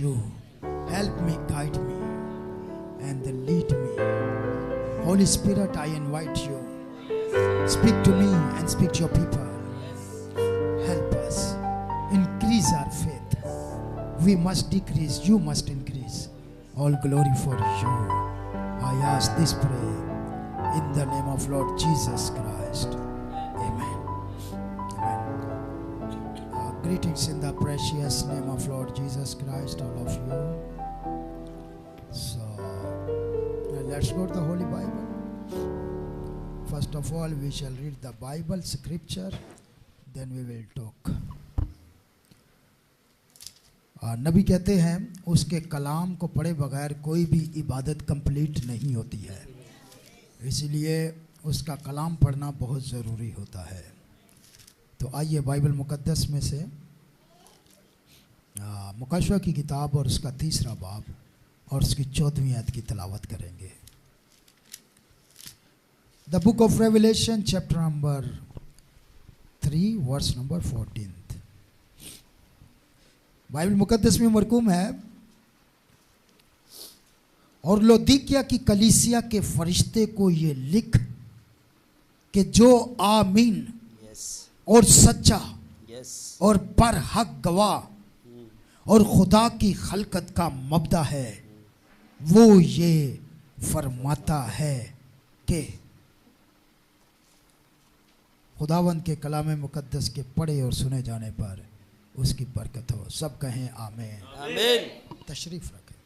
you. Help me, guide me, and then lead me. Holy Spirit, I invite you. Speak to me and speak to your people. Help us. Increase our faith. We must decrease, you must increase. All glory for you. I ask this prayer in the name of Lord Jesus Christ. Amen. Amen. Greetings in the precious name of Lord Jesus Christ, all of you. So, let's go to the Holy Bible. First of all, we shall read the Bible, scripture, then we will talk. नबी कहते हैं उसके कलाम को पढ़े बगैर कोई भी इबादत complete नहीं होती है, इसलिए उसका कलाम पढ़ना बहुत ज़रूरी होता है। तो आइए बाइबल मुकद्दस में से मुकाशवा की किताब और उसका 3रा बाब और उसकी 14वीं आयत की तिलावत करेंगे। The book of revelation chapter number 3 verse number 14। Bible मुकद्दस में मरकूम है, और लौदीकिया की कलीसिया के फरिश्ते को ये लिख कि जो आमीन और सच्चा और पर हक गवाह और खुदा की खलकत का मबदा है, वो ये फरमाता है कि खुदावंद के कलाम मुकद्दस के पढ़े और सुने जाने पर उसकी बरकत हो। सब कहें आमीन। आमीन। तशरीफ रखें।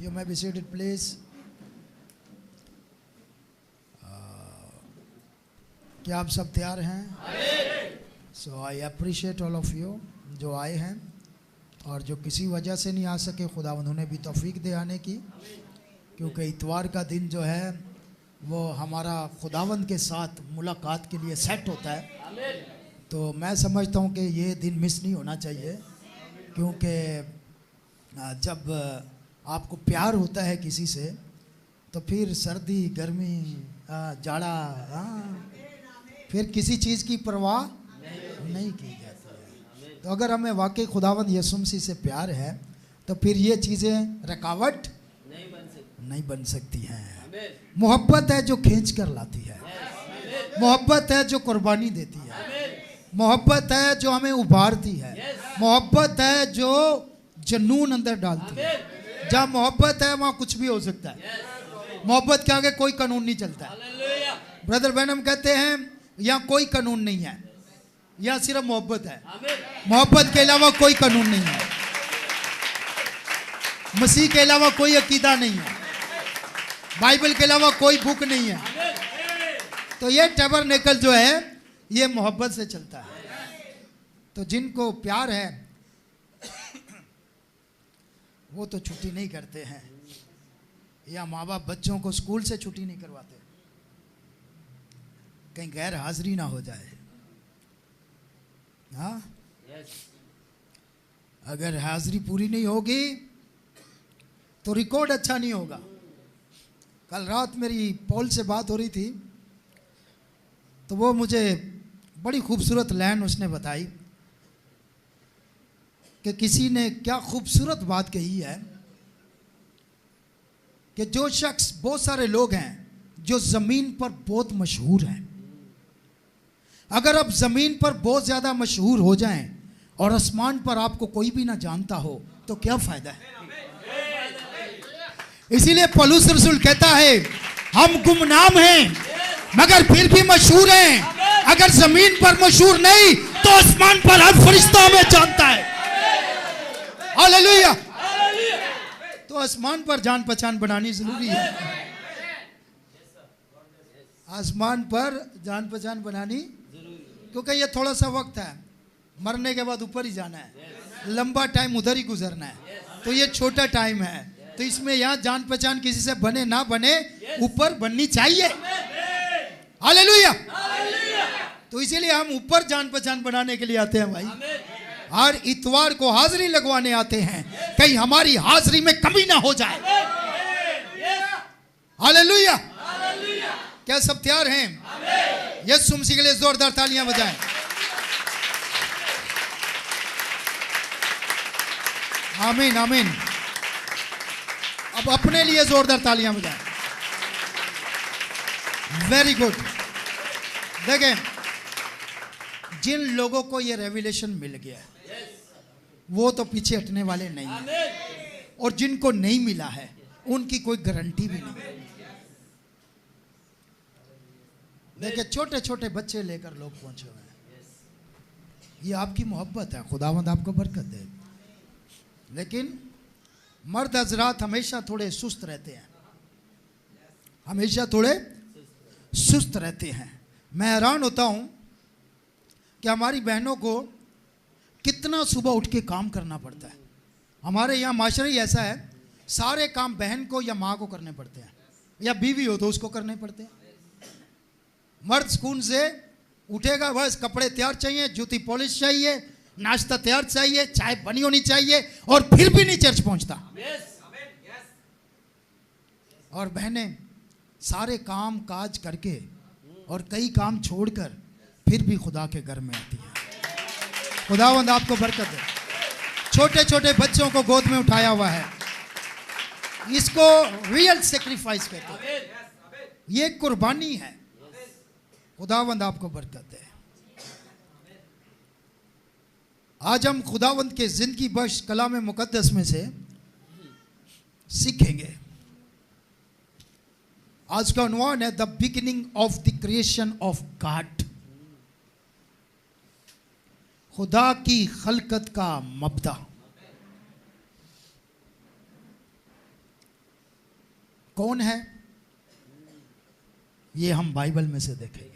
You may be seated please. क्या आप सब तैयार हैं? So I appreciate all of you जो आए हैं, और जो किसी वजह से नहीं आ सके खुदा उन्होंने भी तौफीक दे आने की, क्योंकि इतवार का दिन जो है वो हमारा खुदावंद के साथ मुलाकात के लिए सेट होता है। तो मैं समझता हूँ कि ये दिन मिस नहीं होना चाहिए, क्योंकि जब आपको प्यार होता है किसी से तो फिर सर्दी गर्मी जाड़ा फिर किसी चीज़ की परवाह नहीं की जाती है। तो अगर हमें वाकई खुदावंद यीशु मसीह से प्यार है तो फिर ये चीज़ें रुकावट नहीं बन सकती हैं। मोहब्बत है जो खींच कर लाती है, मोहब्बत है जो कुर्बानी देती है, मोहब्बत है जो हमें उभारती है, मोहब्बत है जो जुनून अंदर डालती है। जहाँ मोहब्बत है वहाँ कुछ भी हो सकता है। मोहब्बत के आगे कोई कानून नहीं चलता है। ब्रदर बैनम कहते हैं यहाँ कोई कानून नहीं है, यहाँ सिर्फ मोहब्बत है। मोहब्बत के अलावा कोई कानून नहीं है, मसीह के अलावा कोई अकीदा नहीं है, बाइबल के अलावा कोई बुक नहीं है। तो ये टैबरनेकल जो है ये मोहब्बत से चलता है। तो जिनको प्यार है वो तो छुट्टी नहीं करते हैं, या माँ बाप बच्चों को स्कूल से छुट्टी नहीं करवाते, कहीं गैर हाजिरी ना हो जाए। हाँ, अगर हाजिरी पूरी नहीं होगी तो रिकॉर्ड अच्छा नहीं होगा। कल रात मेरी पॉल से बात हो रही थी, तो वो मुझे बड़ी खूबसूरत लाइन उसने बताई कि किसी ने क्या खूबसूरत बात कही है कि जो शख्स, बहुत सारे लोग हैं जो ज़मीन पर बहुत मशहूर हैं, अगर आप ज़मीन पर बहुत ज़्यादा मशहूर हो जाएं और आसमान पर आपको कोई भी ना जानता हो तो क्या फ़ायदा है। इसीलिए पौलुस रसूल कहता है हम गुमनाम हैं मगर फिर भी मशहूर हैं। अगर ज़मीन पर मशहूर नहीं तो आसमान पर हर फरिश्ता हमें जानता है। हालेलुया। तो आसमान पर जान पहचान बनानी जरूरी है, आसमान पर जान पहचान बनानी, क्योंकि ये थोड़ा सा वक्त है, मरने के बाद ऊपर ही जाना है, लंबा टाइम उधर ही गुजरना है। तो ये छोटा टाइम है, तो इसमें यहाँ जान पहचान किसी से बने ना बने ऊपर बननी चाहिए। हालेलुया। तो इसीलिए हम ऊपर जान पहचान बनाने के लिए आते हैं भाई, हर इतवार को हाजिरी लगवाने आते हैं, कहीं हमारी हाजिरी में कमी ना हो जाए। हालेलुया। क्या सब तैयार हैं? यीशु मसीह के लिए जोरदार तालियां बजाएं। आमीन आमीन। अब अपने लिए जोरदार तालियां बजाएं। Very good. देखें, जिन लोगों को ये रेवलेशन मिल गया है वो तो पीछे हटने वाले नहीं हैं, और जिनको नहीं मिला है उनकी कोई गारंटी भी नहीं है। देखिए, छोटे छोटे बच्चे लेकर लोग पहुंचे हुए हैं। ये आपकी मोहब्बत है, खुदावंद आपको बरकत दे। लेकिन मर्द हजरात हमेशा थोड़े सुस्त रहते हैं, हमेशा थोड़े सुस्त रहते हैं। मैं हैरान होता हूं कि हमारी बहनों को कितना सुबह उठ के काम करना पड़ता है। हमारे यहाँ माशरा ही ऐसा है, सारे काम बहन को या माँ को करने पड़ते हैं, या बीवी हो तो उसको करने पड़ते हैं। मर्द स्कूल से उठेगा, बस कपड़े तैयार चाहिए, जूती पॉलिश चाहिए, नाश्ता तैयार चाहिए, चाय बनी होनी चाहिए, और फिर भी नहीं चर्च पहुंचता। और बहनें सारे काम काज करके और कई काम छोड़कर फिर भी खुदा के घर में आती है। खुदावंद आपको बरकत दे। छोटे छोटे बच्चों को गोद में उठाया हुआ है, इसको रियल सेक्रीफाइस कहते हैं। ये कुर्बानी है। खुदावंद आपको बरकत दे। आज हम खुदावंद के जिंदगी बख्श कलाम मुकद्दस में से सीखेंगे। आज का उन्वान है the beginning of the creation of God. खुदा की खलकत का मबदा। कौन है ये हम बाइबल में से देखेंगे।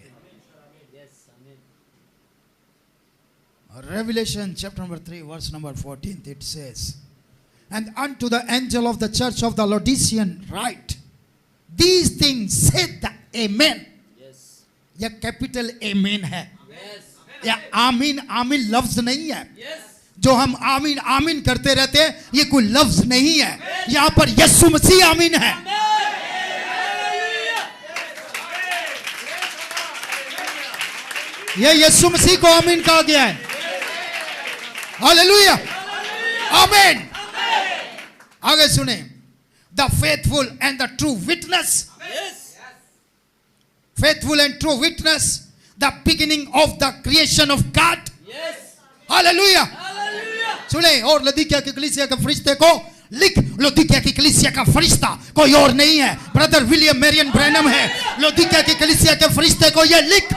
Revelation chapter number 3 verse number 14 it says, and unto the angel of the church of the Laodicean write, these things said the amen. Yes. यह कैपिटल amen है। Yes. या आमीन आमीन लफ्ज नहीं है। Yes. जो हम आमीन आमीन करते रहते हैं ये कोई लफ्ज नहीं है। Yes. यहाँ पर यीशु मसीह आमीन है। ये यीशु मसीह को आमीन कहा गया है। हालेलुया, आमीन। आगे सुने, the faithful and the true witness. Faithful and true witness, the beginning of the creation of God. Hallelujah. सुने, और लौदीकिया की कलीसिया के फरिश्ते को लिख। लौदीकिया की कलीसिया का फरिश्ता कोई और नहीं है, ब्रदर विलियम मैरियन ब्रैनम है। लौदीकिया की कलीसिया के फरिश्ते को यह लिख।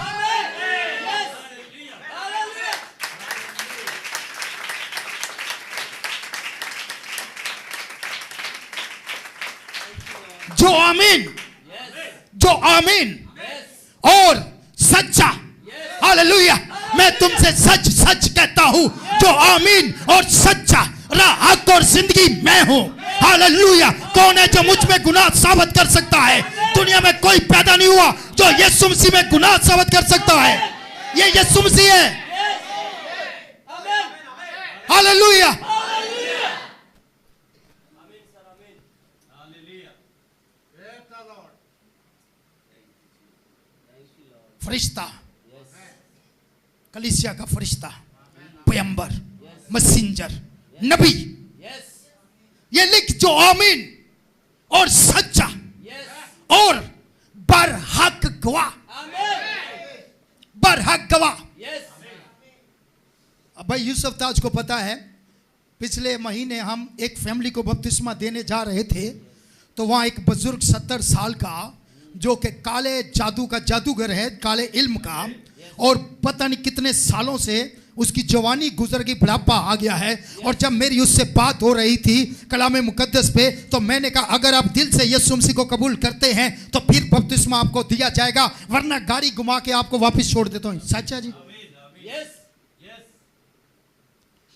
जो आमीन, जो आमीन और सच्चा। हालेलुया। मैं तुमसे सच सच कहता हूं, जो आमीन और सच्चा राह हक और जिंदगी मैं हूं। हालेलुया। कौन है जो मुझ में गुनाह साबित कर सकता है? दुनिया में कोई पैदा नहीं हुआ जो यीशु मसीह में गुनाह साबित कर सकता है। ये यीशु मसीह है। हालेलुया। फरिश्ता, कलीसिया का फरिश्ता, पैगंबर, मैसेंजर, नबी। ये लिख, जो आमीन और सच्चा और बरहक गवाह। बरहक गवाह। अब भाई यूसुफ ताज को पता है, पिछले महीने हम एक फैमिली को बपतिस्मा देने जा रहे थे, तो वहां एक बुजुर्ग 70 साल का, जो कि काले जादू का जादूगर है, काले इल्म का, और पता नहीं कितने सालों से उसकी जवानी गुजर गई, बुढ़ापा आ गया है। और जब मेरी उससे बात हो रही थी कलाम मुकद्दस पे, तो मैंने कहा अगर आप दिल से यीशु मसीह को कबूल करते हैं तो फिर बपतिस्मा आपको दिया जाएगा, वरना गाड़ी घुमा के आपको वापस छोड़ देता हूं। सच्चा जी?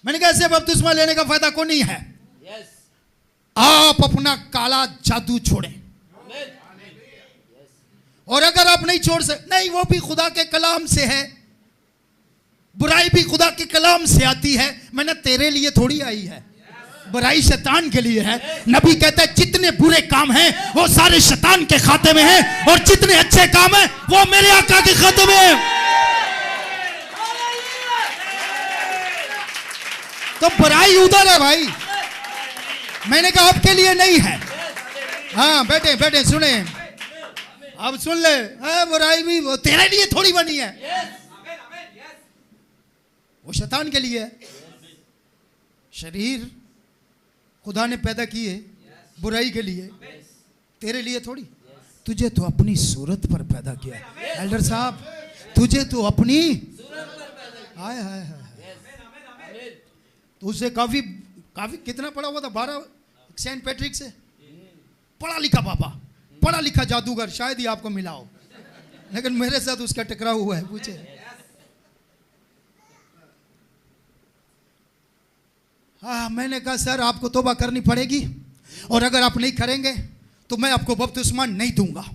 मैंने कहा ऐसे बपतिस्मा लेने का फायदा कोई नहीं है। आप अपना काला जादू छोड़ें, और अगर आप नहीं छोड़ सकते, नहीं, वो भी खुदा के कलाम से है, बुराई भी खुदा के कलाम से आती है। मैंने तेरे लिए थोड़ी आई है, बुराई शैतान के लिए है। नबी कहता है जितने बुरे काम हैं वो सारे शैतान के खाते में हैं, और जितने अच्छे काम हैं वो मेरे आका के खाते में हैं। तो बुराई उधर है भाई, मैंने कहा आपके लिए नहीं है। हाँ बेटे बेटे सुने, अब सुन ले, बुराई भी वो तेरे लिए थोड़ी बनी है, वो शैतान के लिए है। शरीर खुदा ने पैदा किए बुराई के लिए, तेरे लिए थोड़ी। तुझे तो अपनी सूरत पर पैदा किया है एल्डर साहब, तुझे तो अपनी हाय हाय हाय। तो उससे काफी काफी कितना पढ़ा हुआ था, 12 सेंट पैट्रिक से पढ़ा लिखा पापा, पढ़ा लिखा जादूगर, शायद ही आपको मिला हो, लेकिन मेरे साथ उसका टकराव हुआ है। पूछे हाँ, मैंने कहा सर आपको तौबा करनी पड़ेगी, और अगर आप नहीं करेंगे तो मैं आपको बपतिस्मा नहीं दूंगा,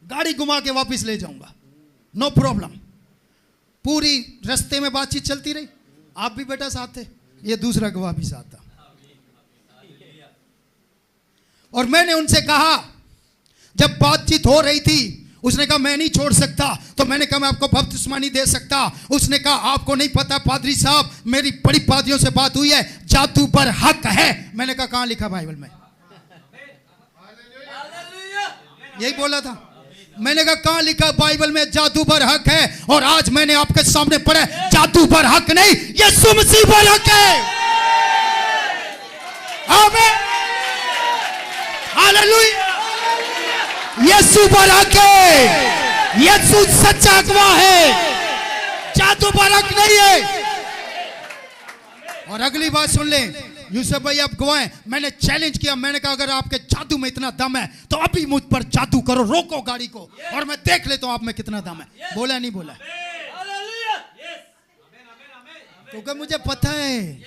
गाड़ी घुमा के वापस ले जाऊंगा, नो प्रॉब्लम। पूरी रास्ते में बातचीत चलती रही, आप भी बेटा साथ थे, ये दूसरा गवाह भी साथ था। और मैंने उनसे कहा, जब बातचीत हो रही थी, उसने कहा मैं नहीं छोड़ सकता, तो मैंने कहा मैं आपको बपतिस्मा नहीं दे सकता। उसने कहा आपको नहीं पता पादरी साहब, मेरी बड़ी पादरियों से बात हुई है, जादू पर हक है। मैंने कहा कहां लिखा बाइबल में? यही बोला था। मैंने कहा कहां लिखा बाइबल में जादू पर हक है? और आज मैंने आपके सामने पढ़ा, जादू पर हक नहीं, यीशु मसीह पर हक है। आमीन, हालेलुया। यीशु पर हक है, यीशु सच्चा गवाह है, जादू पर हक नहीं है। और अगली बात सुन ले यूसुफ भाई, आप गवाह हैं, मैंने चैलेंज किया, मैंने कहा अगर आपके जादू में इतना दम है तो अभी मुझ पर जादू करो, रोको गाड़ी को और मैं देख लेता हूं आप में कितना दम है। बोला नहीं बोला? क्योंकि मुझे पता है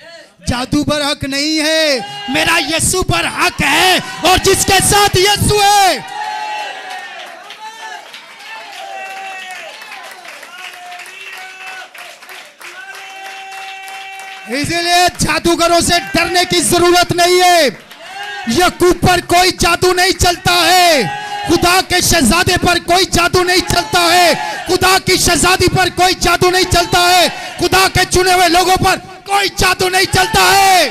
जादू पर हक नहीं है, मेरा यीशु पर हक है, और जिसके साथ यीशु है इसलिए जादूगरों से डरने की जरूरत नहीं है। याकूब पर कोई जादू नहीं चलता है, खुदा के शहजादे पर कोई जादू नहीं चलता है, खुदा की शहजादी पर कोई जादू नहीं चलता है, खुदा के चुने हुए लोगों पर कोई जादू नहीं चलता है।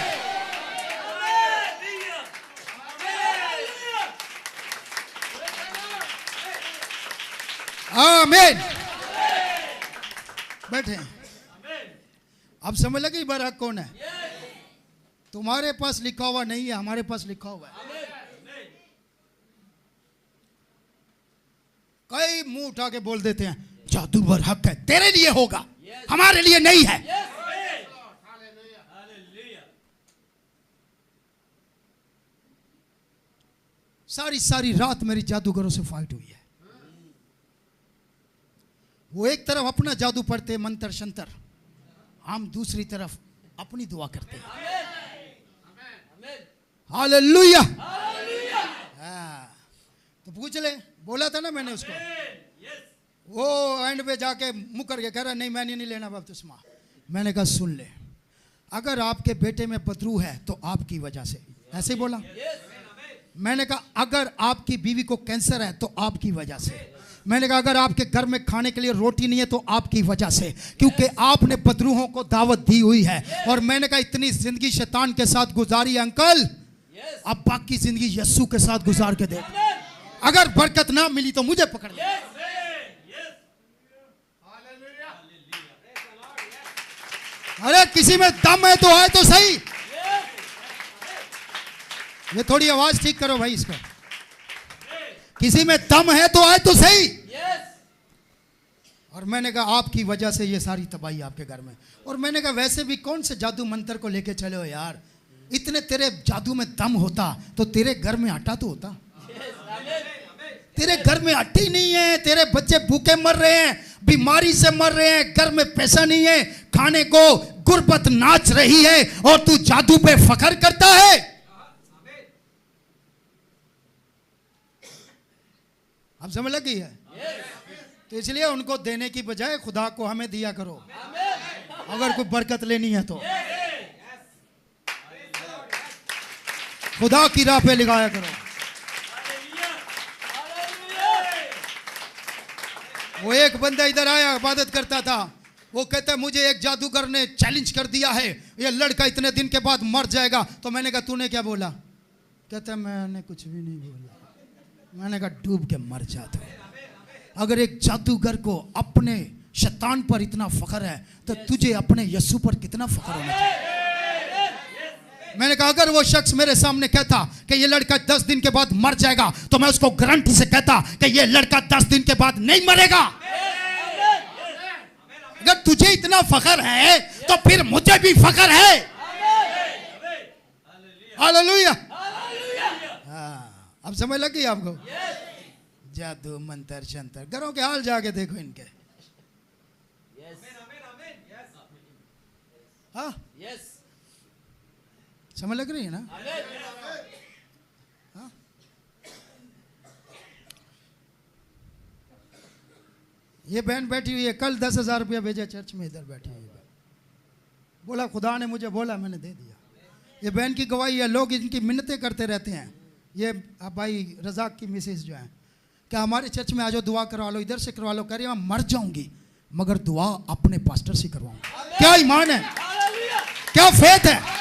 आमीन। बैठे, अब समझ लगी बार हक कौन है? तुम्हारे पास लिखा हुआ नहीं है, हमारे पास लिखा हुआ है। कई मुंह उठा के बोल देते हैं जादू पर हक है, तेरे लिए होगा, हमारे लिए नहीं है। सारी सारी रात मेरी जादूगरों से फाइट हुई है। वो एक तरफ अपना जादू पढ़ते मंत्र शंतर, हम दूसरी तरफ अपनी दुआ करते हैं। हालेलुया। तो पूछ ले, बोला था ना मैंने उसको, वो एंड पे जाके मुकर के कह रहा नहीं मैंने नहीं लेना बपतिस्मा। मैंने कहा सुन ले, अगर आपके बेटे में पथरू है तो आपकी वजह से, ऐसे बोला। मैंने कहा अगर आपकी बीवी को कैंसर है तो आपकी वजह से। मैंने कहा अगर आपके घर में खाने के लिए रोटी नहीं है तो आपकी वजह से, क्योंकि आपने पथरूहों को दावत दी हुई है। और मैंने कहा इतनी जिंदगी शैतान के साथ गुजारी अंकल, अब बाकी जिंदगी यीशु के साथ गुजार के देख, अगर बरकत ना मिली तो मुझे पकड़ ले। अरे किसी में दम है तो आए तो सही। ये थोड़ी आवाज ठीक करो भाई इसको, किसी में दम है तो आए तो सही। और मैंने कहा आपकी वजह से ये सारी तबाही आपके घर में। और मैंने कहा वैसे भी कौन से जादू मंत्र को लेके चले हो यार, इतने तेरे जादू में दम होता तो तेरे घर में आटा तो होता। तेरे घर में आटे ही नहीं है, तेरे बच्चे भूखे मर रहे हैं, बीमारी से मर रहे हैं, घर में पैसा नहीं है खाने को, गुर्बत नाच रही है, और तू जादू पे फख्र करता है। अब समझ लग गई है? तो इसलिए उनको देने की बजाय खुदा को हमें दिया करो, अगर कोई बरकत लेनी है तो खुदा की राह पे लगाया करो। वो एक बंदा इधर आया, इबादत करता था, वो कहता है मुझे एक जादूगर ने चैलेंज कर दिया है, ये लड़का इतने दिन के बाद मर जाएगा। तो मैंने कहा तूने क्या बोला? कहता है मैंने कुछ भी नहीं बोला। मैंने कहा डूब के मर जा तू। अगर एक जादूगर को अपने शैतान पर इतना फख्र है तो तुझे अपने यीशु पर कितना फख्र होना चाहिए। मैंने कहा अगर वो शख्स मेरे सामने कहता कि ये लड़का 10 दिन के बाद मर जाएगा तो मैं उसको गारंटी से कहता कि ये लड़का 10 दिन के बाद नहीं मरेगा। अगर तुझे इतना फख्र है तो फिर मुझे भी फख्र है। हालेलुया। अब समझ लगी आपको? जादू मंत्र शंतर घरों के हाल जाके देखो इनके। हाँ समझ लग रही है ना? हाँ? ये बहन बैठी हुई है, कल 10,000 रुपया भेजा चर्च में, इधर बैठी हुई है। बोला खुदा ने मुझे बोला, मैंने दे दिया। ये बहन की गवाही है, लोग इनकी मिन्नतें करते रहते हैं। ये भाई रजाक की मिसेस जो है, क्या हमारे चर्च में आ जाओ दुआ करवा लो, इधर से करवा लो। कह रही मैं मर जाऊंगी मगर दुआ अपने पास्टर से करवाऊंगा। क्या ईमान है, क्या फेथ है।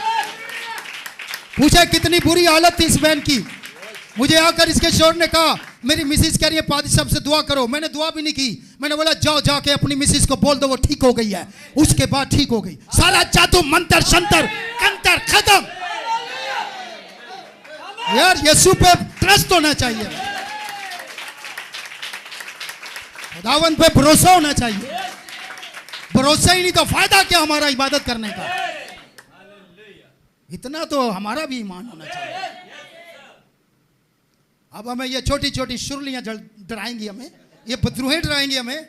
पूछा कितनी बुरी हालत थी इस बहन की। मुझे आकर इसके शोर ने कहा मेरी मिसेस कह रही है पादी साहब से दुआ करो। मैंने दुआ भी नहीं की। मैंने बोला जाओ जाके अपनी मिसेस को बोल दो वो ठीक हो गई है। उसके बाद ठीक हो गई। सारा जादू मंत्र शंतर कंतर खत्म। यार यीशु पे ट्रस्ट होना चाहिए, खुदावंद पे भरोसा होना चाहिए। भरोसा ही नहीं तो फायदा क्या हमारा इबादत करने का। इतना तो हमारा भी ईमान होना चाहिए। अब हमें ये छोटी छोटी शुरलियां डराएंगी, हमें ये बदरूहें डराएंगी हमें,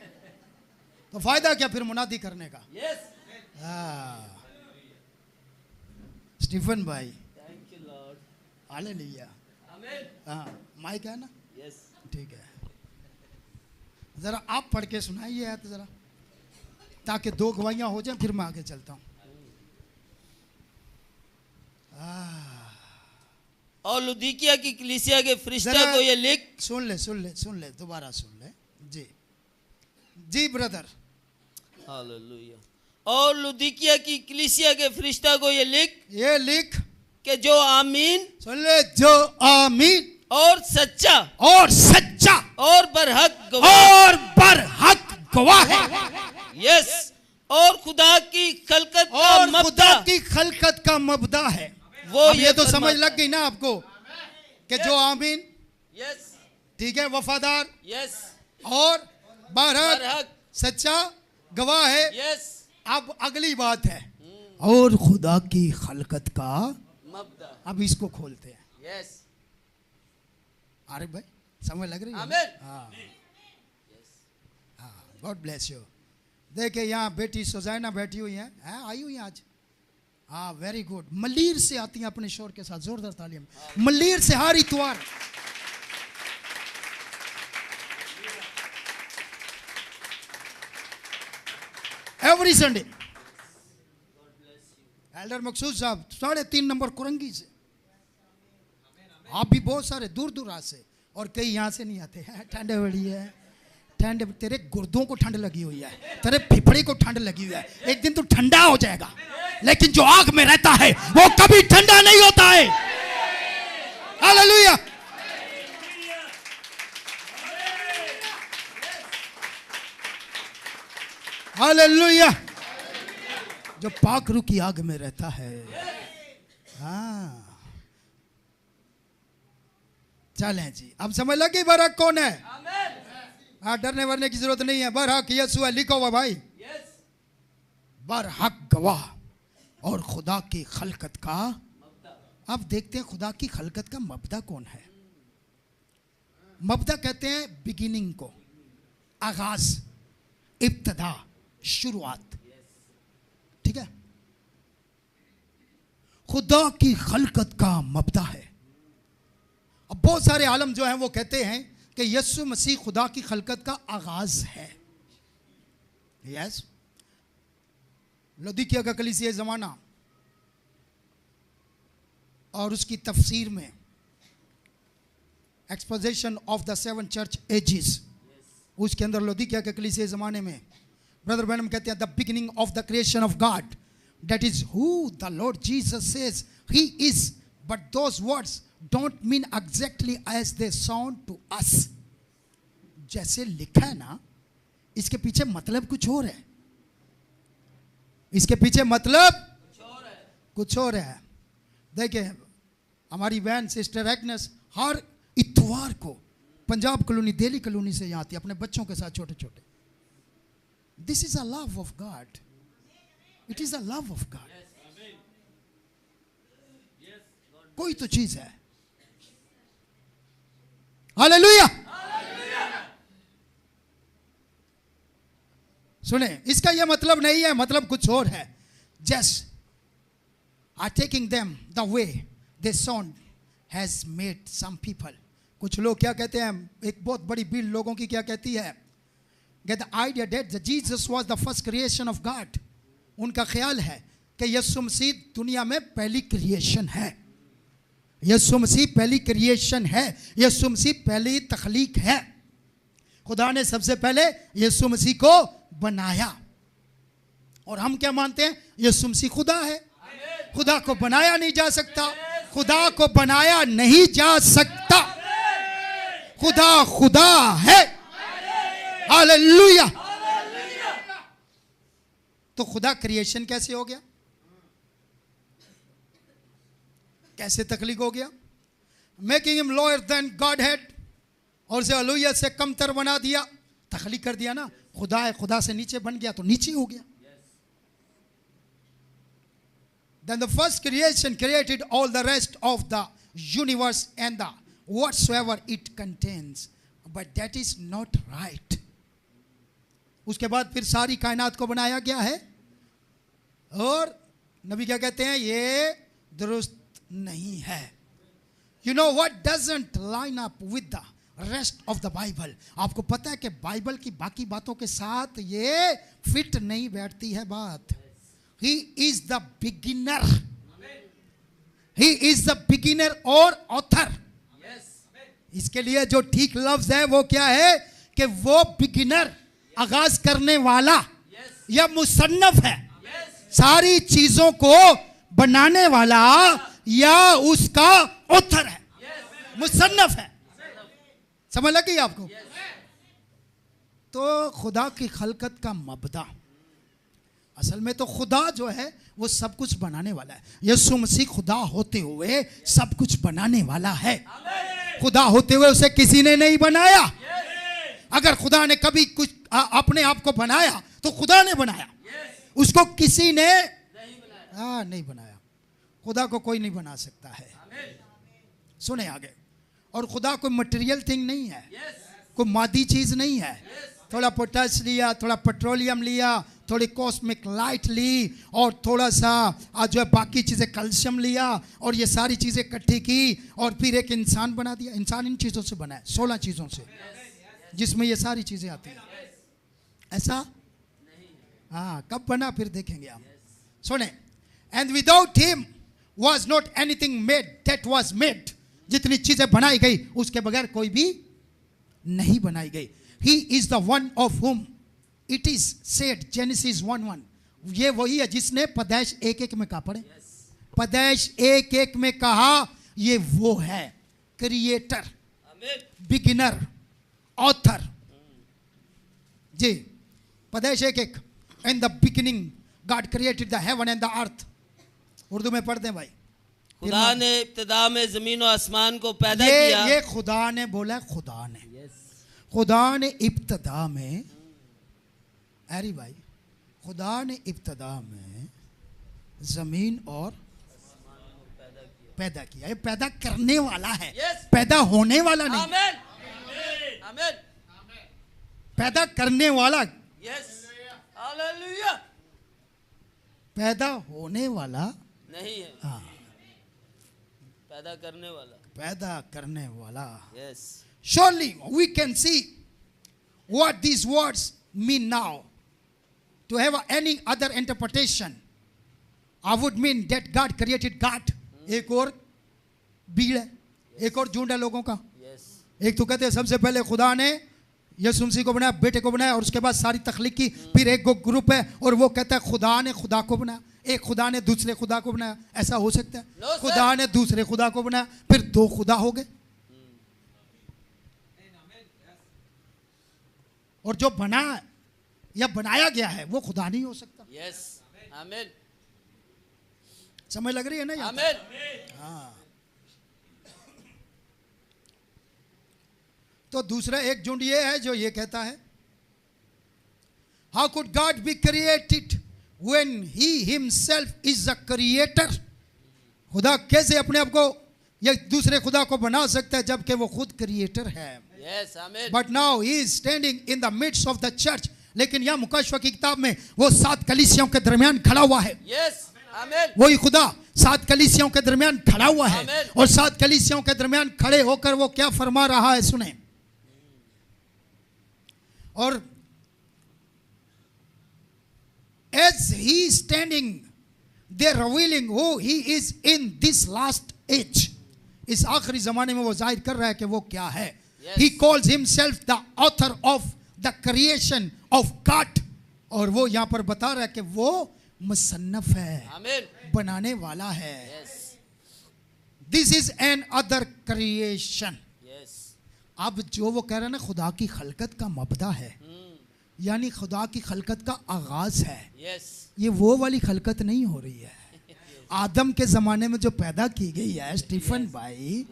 तो फायदा क्या फिर मुनादी करने का। स्टीफन भाई हालेलुया। हाँ माइक है ना? ठीक है, जरा आप पढ़ के सुनाइए तो जरा, ताकि 2 गवाहियां हो जाएं, फिर मैं आगे चलता हूं। और लुदीकिया की कलीसिया के फरिश्ता को ये लिख। सुन ले दोबारा सुन ले जी। जी ब्रदर। हालेलुया। और लुदीकिया की कलीसिया के फरिश्ता को ये लिख कि जो आमीन, सुन ले, जो आमीन और सच्चा और बरहक गवाह है। यस, और खुदा की खलकत का मबदा है। वो ये तो समझ लग गई ना आपको कि जो आमीन, यस, ठीक है, वफादार, यस, और बरहक सच्चा गवाह है। यस। अब अगली बात है और खुदा की खलकत का मबदा। अब इसको खोलते हैं। यस। अरे भाई समझ लग रही है? आमीन। हाँ, गॉड ब्लेस यू। देखिए यहाँ बेटी सुजैना बैठी हुई है, आई हुई है आज। हाँ वेरी गुड। मलीर से आती हैं अपने शोर के साथ, जोरदार तालियां। मलीर से हर इतवार। Every Sunday. एल्डर मकसूद साहब 3.5 नंबर कुरंगी से। आप भी बहुत सारे दूर दूर से, और कई यहाँ से नहीं आते हैं। ठंड बड़ी है, ठंड, तेरे गुर्दों को ठंड लगी हुई है, तेरे फेफड़े को ठंड लगी हुई है। एक दिन तू ठंडा हो जाएगा, लेकिन जो आग में रहता है वो कभी ठंडा नहीं होता है। हालेलुया। हालेलुया। जो पाखरू की आग में रहता है। हाँ चलें जी, अब समझ लगी बरहक कौन है। हाँ डरने वरने की जरूरत नहीं है। बरहक यीशु है, लिखो हुआ भाई। बरहक गवाह और खुदा की खलकत का। अब देखते हैं खुदा की खलकत का मबदा कौन है। मबदा कहते हैं बिगिनिंग को, आगाज, इब्तदा, शुरुआत। ठीक है, खुदा की खलकत का मबदा है। अब बहुत सारे आलम जो हैं वो कहते हैं कि यीशु मसीह खुदा की खलकत का आगाज है। यस, लौदीकिया का कलीसिया ज़माना और उसकी तफसीर में exposition of the 7 church ages, उसके अंदर लौदीकिया के कलीसिया ज़माने में ब्रदर ब्रैनम कहते हैं the beginning of the creation of God, that is who the Lord Jesus says he is, but those words don't mean exactly as they sound to us. जैसे लिखा है ना, इसके पीछे मतलब कुछ और है, इसके पीछे मतलब कुछ और है। देखिए हमारी बहन सिस्टर एग्नेस हर इतवार को पंजाब कॉलोनी, दिल्ली कॉलोनी से यहाँ आती है अपने बच्चों के साथ छोटे छोटे। This is a love of God, it is a love of God. कोई तो चीज है। हालेलुया। सुने, इसका यह मतलब नहीं है, मतलब कुछ और है। Just are taking them the way they sound has made some people. कुछ लोग क्या कहते हैं, एक बहुत बड़ी भीड़ लोगों की क्या कहती है, get the idea that Jesus was the first creation of God. उनका ख्याल है कि यीशु मसीह दुनिया में पहली क्रिएशन है, यीशु मसीह पहली क्रिएशन है, यीशु मसीह पहली तख्लीक है। खुदा ने सबसे पहले यीशु मसीह को बनाया। और हम क्या मानते हैं, यीशु मसीह खुदा है। खुदा को बनाया नहीं जा सकता, खुदा को बनाया नहीं जा सकता, खुदा खुदा है। हालेलुया। तो खुदा क्रिएशन कैसे हो गया, कैसे तख्लीक हो गया? Making him lower than God head, और से हालेलुया से कमतर बना दिया, तख्लीक कर दिया ना। खुदा है, खुदा से नीचे बन गया तो नीचे हो गया। Then the first creation created all the rest of the universe and the whatsoever it contains, but that is not right. उसके बाद फिर सारी कायनात को बनाया गया है, और नबी क्या कहते हैं, ये दुरुस्त नहीं है। You know what doesn't line up with the rest of the Bible? आपको पता है कि बाइबल की बाकी बातों के साथ ये फिट नहीं बैठती है बात। He is the beginner. He is the beginner और author. इसके लिए जो ठीक लफ्ज है वो क्या है कि वो बिगिनर, आगाज करने वाला, या मुसन्नफ है, सारी चीजों को बनाने वाला, या उसका ऑथर है, मुसन्नफ है। समझ लगी आपको? तो खुदा की खलकत का मबदा, असल में तो खुदा जो है वो सब कुछ बनाने वाला है। यीशु मसीह खुदा होते हुए सब कुछ बनाने वाला है। खुदा होते हुए उसे किसी ने नहीं बनाया। अगर खुदा ने कभी कुछ अपने आप को बनाया तो खुदा ने बनाया, उसको किसी ने नहीं बनाया। खुदा को कोई नहीं बना सकता है। सुने आगे, और खुदा कोई मटेरियल थिंग नहीं है, कोई मादी चीज नहीं है। थोड़ा पोटाश लिया, थोड़ा पेट्रोलियम लिया, थोड़ी कॉस्मिक लाइट ली, और थोड़ा सा जो है बाकी चीज़ें कैल्शियम लिया, और ये सारी चीज़ें इकट्ठी की, और फिर एक इंसान बना दिया। इंसान इन चीज़ों से बना है, 16 चीज़ों से, जिसमें ये सारी चीज़ें आती हैं। ऐसा हाँ, कब बना फिर देखेंगे हम। सुने, and without him was not anything made that was made. जितनी चीज़ें बनाई गई उसके बगैर कोई भी नहीं बनाई गई। He is the one of whom it is said, Genesis 1:1, ये वही है जिसने पैदाइश 1:1 में कहा, पढ़े, पैदाइश 1:1 में कहा, ये वो है क्रिएटर, बिगिनर, ऑथर। जी, पैदाइश 1:1, in the beginning God created the heaven and the earth। Urdu में पढ़ दें भाई। खुदा ने इब्तिदा में जमीन और आसमान को पैदा किया। ये खुदा ने बोला, खुदा ने, खुदा ने इब्तिदा में, अरे भाई, खुदा ने इब्तिदा में जमीन और पैदा किया। ये पैदा करने वाला है, पैदा होने वाला नहीं। आमीन, आमीन, पैदा करने वाला, हालेलुया, पैदा होने वाला नहीं है। हाँ, पैदा करने वाला, पैदा करने वाला। Yes. Surely we can see what these words mean now. To have any other interpretation, I would mean that God created God. एक और भीड़ है, एक और झुंड है लोगों का। Yes. एक तो कहते हैं सबसे पहले खुदा ने यीशु मसीह को बनाया, बेटे को बनाया और उसके बाद सारी तख्लीक की। फिर एक ग्रुप है और वो कहता है खुदा ने खुदा को बनाया, एक खुदा ने दूसरे खुदा को बनाया। ऐसा हो सकता है? No, खुदा ने दूसरे खुदा को बनाया, फिर दो खुदा हो गए। और जो बना या बनाया गया है वो खुदा नहीं हो सकता। यस, आमीन। समझ लग रही है ना? आमीन। हाँ। तो दूसरा एक झुंड ये है जो ये कहता है how could God be created when he himself is the creator. खुदा कैसे अपने आप को या दूसरे खुदा को बना सकता है जबकि वो खुद क्रिएटर है। यस, आमीन। But now he is standing in the midst of the church. लेकिन यह मुकाशवा की किताब में वो 7 कलीसियाओं के दरमियान खड़ा हुआ है। यस, आमीन। वही खुदा 7 कलीसियाओं के दरमियान खड़ा हुआ है। आमीन। और 7 कलीसियाओं के दरमियान खड़े होकर वो क्या फरमा रहा है, सुने। और as he standing there revealing who he is in this last age, इस आखिरी जमाने में वो जाहिर कर रहा है कि वो क्या है। Yes. He calls himself the author of the creation of God, और वो यहाँ पर बता रहा है कि वो मुसन्नफ है, आमीन। बनाने वाला है। Yes, This is an other creation। Yes, अब जो वो कह रहा है ना खुदा की खलकत का मबदा है, यानी खुदा की खलकत का आगाज है, यस, ये वो वाली खलकत नहीं हो रही है आदम के ज़माने में जो पैदा की गई है स्टीफन भाई,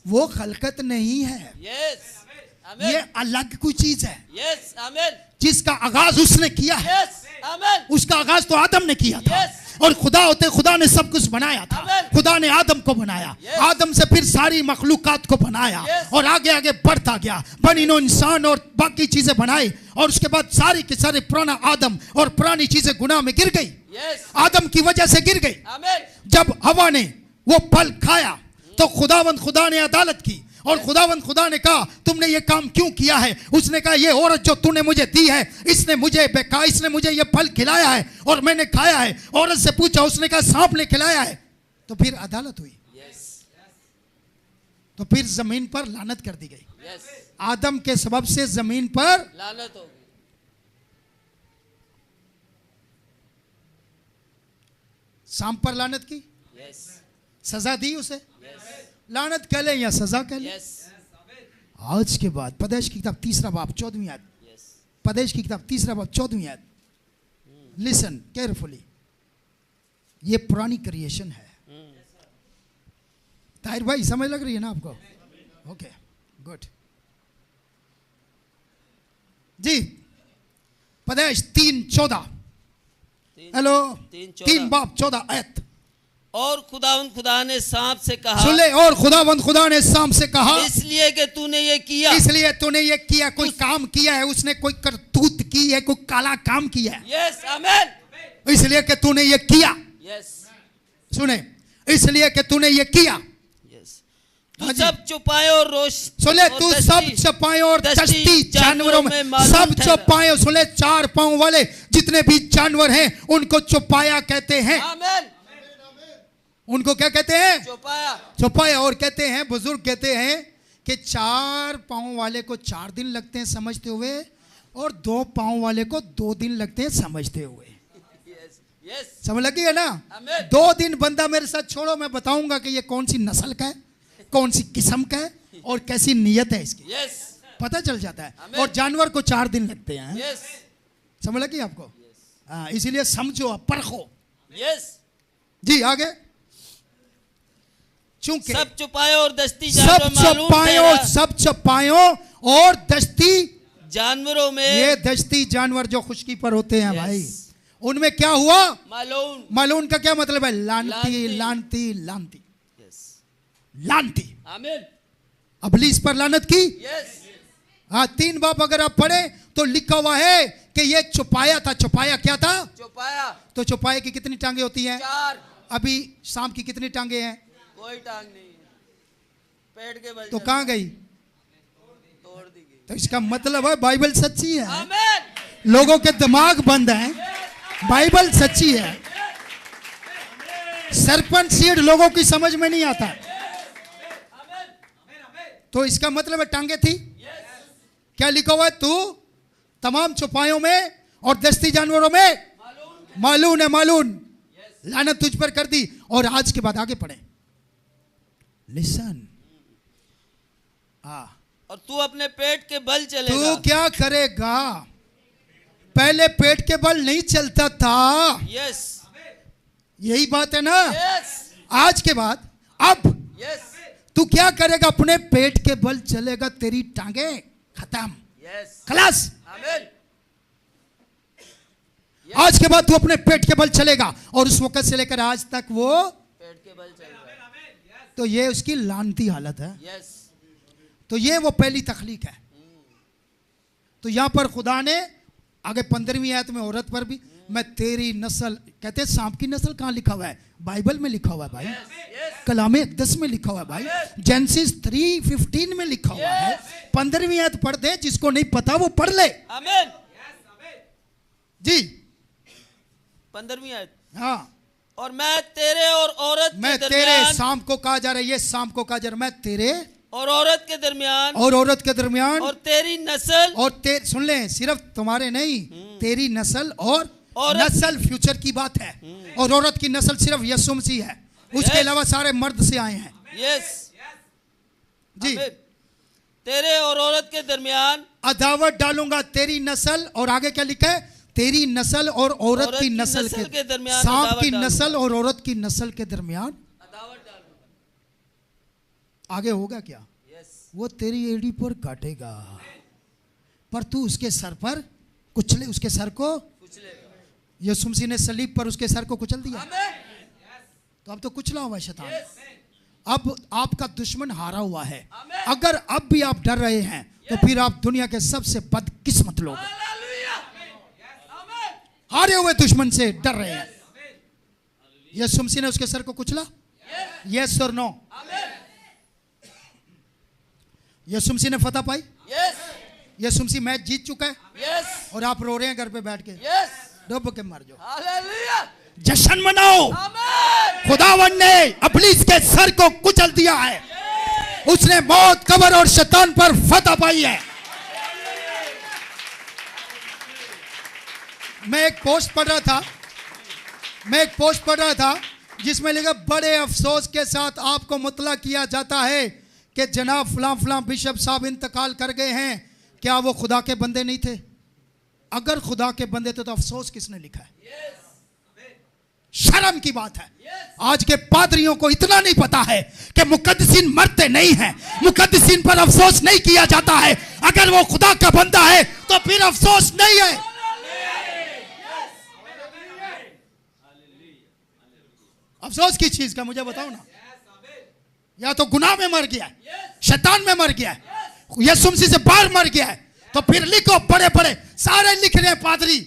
वो खलकत नहीं है। यस, आमीन। ये अलग कोई चीज है यस, आमीन। जिसका आगाज उसने किया है। यस, आमीन। उसका आगाज तो आदम ने किया था। Yes. और खुदा होते खुदा ने सब कुछ बनाया था। Amen. खुदा ने आदम को बनाया। Yes. आदम से फिर सारी मखलूकात को बनाया। Yes. और आगे आगे बढ़ता गया, बनी नो इंसान और बाकी चीजें बनाई। और उसके बाद सारी के सारे पुराना आदम और पुरानी चीजें गुनाह में गिर गई। यस, आदम की वजह से गिर गई। आमीन। जब हवा ने वो फल खाया तो खुदावंद खुदा ने अदालत की और खुदावंद खुदा ने कहा तुमने ये काम क्यों किया है। उसने कहा ये औरत जो तूने मुझे दी है इसने मुझे ये फल खिलाया है और मैंने खाया है। औरत से पूछा, उसने कहा सांप ने खिलाया है। तो फिर अदालत हुई। यस, तो फिर जमीन पर लानत कर दी गई। यस, आदम के सबब से जमीन पर लानत हो गई। सांप पर लानत की, यस, सजा दी उसे। यस, लानत कह ले या सजा कह ले। यस, आज के बाद पैदाइश की किताब 3 बाब 14वीं आयत, यस, पैदाइश की किताब 3 बाब 14वीं आयत, लिसन केयरफुली। ये पुरानी क्रिएशन है। ताहिर भाई समझ लग रही है ना आपको? ओके, गुड जी। पैदाइश 3:14, हेलो, 3 बाब 14 आयत। और खुदा ने सांप से कहा, सुन ले, और खुदा ने सांप से कहा इसलिए कि तूने ये किया, इसलिए तूने ये किया। कोई काम किया है उसने, कोई करतूत की है, कोई काला काम किया है। यस, आमीन। इसलिए कि तूने ये किया। यस, सुने, इसलिए कि तूने ये किया। यस, तू सब चुपाए और रोश, सुने, तू सब छुपाए और दस्ती जानवरों में सब छुपाए। सुने, 4 पांव वाले जितने भी जानवर हैं उनको छुपाया कहते हैं। आमीन। उनको क्या कहते हैं? छुपाया। छुपाया। और कहते हैं, बुजुर्ग कहते हैं कि 4 पांव वाले को 4 दिन लगते हैं समझते हुए और 2 पांव वाले को 2 दिन लगते हैं समझते हुए। यस, यस, समझ लगी है ना? आमीन। 2 दिन बंदा मेरे साथ छोड़ो, मैं बताऊंगा कि ये कौन सी नस्ल का है, कौन सी किस्म का है और कैसी नीयत है इसकी, यस, पता चल जाता है। आमीन। और जानवर को 4 दिन लगते हैं। यस, समझ लगी आपको? हाँ, इसीलिए समझो, परखो। यस। जी आगे। चूंकि सब छुपाए और दस्ती सब जानवर मालूम छुपायो, तेरा, सब छुपायो और दस्ती जानवरों में, ये दस्ती जानवर जो खुशकी पर होते हैं Yes. भाई, उनमें क्या हुआ? मालूम। मालून का क्या मतलब है? लानती लानती। लानती लानती यस, लानती। आमीन। अबलीस पर लानत की। यस, हाँ, 3 बाब अगर आप पढ़े तो लिखा हुआ है कि ये छुपाया था। छुपाया क्या था? छुपाया। तो छुपाए की कितनी टांगे होती हैं? 4। अभी सांप की कितनी टांगे हैं? कोई टांग नहीं, पेड़ के बल तो कहां गई? तोड़ दी गई। तो इसका मतलब है बाइबल सच्ची है। आमीन। लोगों के दिमाग बंद हैं, बाइबल सच्ची है। सरपंच सीड लोगों की समझ में नहीं आता। तो इसका मतलब है टांगे थी। क्या लिखा हुआ है? तू तमाम चौपायों में और दस्ती जानवरों में मालून है, मालून। लानत तुझ पर कर दी। और आज के बाद आगे पढ़े, लिसन। और तू अपने पेट के बल चलेगा। तू क्या करेगा? पहले पेट के बल नहीं चलता था। यस, यही बात है ना। यस, आज के बाद अब यस, तू क्या करेगा? अपने पेट के बल चलेगा। तेरी टांगे खत्म, यस, खलास। आमीन। आज के बाद तू अपने पेट के बल चलेगा। और उस वक्त से लेकर आज तक वो पेट के बल चल रहा है। तो ये उसकी लानती हालत है। यस, तो ये वो पहली तखलीक है। तो यहां पर खुदा ने आगे 15वीं आयत में औरत पर भी, मैं तेरी नस्ल, कहते हैं सांप की नस्ल कहां लिखा हुआ है? बाइबल में लिखा हुआ है भाई। कलामे अक़दस में लिखा हुआ है भाई। जेनेसिस 3:15 में लिखा हुआ है। 15वीं आयत पढ़ दे, जिसको नहीं पता वो पढ़ ले। आमीन जी। 15वीं आयत। हाँ, और मैं तेरे और औरत मैं के तेरे, दरमियान, शाम को कहा जा रहा है, ये शाम को कहा जा रहा है, मैं तेरे और औरत के दरमियान, और औरत के दरमियान, और तेरी नस्ल, और सुन ले, सिर्फ तुम्हारे नहीं, तेरी नस्ल और औरत, नस्ल फ्यूचर की बात है। और औरत की नस्ल सिर्फ यीशु मसीह है, उसके अलावा सारे मर्द से आए हैं। यस जी। आमीन। तेरे और औरत के दरमियान अदावत डालूंगा, तेरी नस्ल, और आगे क्या लिखा है? तेरी नस्ल और औरत की नस्ल के दरमियान, सांप की नस्ल और औरत की नस्ल के दरमियान अदावत डालूंगा। आगे होगा क्या? वो तेरी एड़ी पर काटेगा, पर तू उसके सर पर कुचले, उसके सर को यीशु मसीह ने सलीब पर उसके सर को कुचल दिया। तो अब तो कुचला हुआ शैतान। अब आपका दुश्मन हारा हुआ है। अगर अब भी आप डर रहे हैं तो फिर आप दुनिया के सबसे बदकिस्मत लोग, हारे हुए दुश्मन से डर रहे हैं। यीशु मसीह ने उसके सर को कुचला। यस और नो? यीशु मसीह ने फतह पाई। यीशु मसीह मैच जीत चुका है। और आप रो रहे हैं घर पे बैठ के। डूब के मर जाओ। हालेलुया। जश्न मनाओ। खुदावन ने इब्लीस के सर को कुचल दिया है। उसने मौत, कब्र और शैतान पर फतह पाई है। मैं एक पोस्ट पढ़ रहा था जिसमें लिखा, बड़े अफसोस के साथ आपको मुतला किया जाता है कि जनाब फलां फलां बिशप साहब इंतकाल कर गए हैं। क्या वो खुदा के बंदे नहीं थे? अगर खुदा के बंदे थे तो अफसोस किसने लिखा है? शर्म की बात है। आज के पादरियों को इतना नहीं पता है कि मुकद्दसीन मरते नहीं हैं, मुकद्दसीन पर अफसोस नहीं किया जाता है। अगर वो खुदा का बंदा है तो फिर अफसोस नहीं है। अफसोस किस चीज का मुझे बताओ ना। या तो गुनाह में मर गया है, शैतान में मर गया है, यीशु मसीह से बाहर मर गया है, तो फिर लिखो। बड़े बड़े सारे लिख रहे हैं पादरी,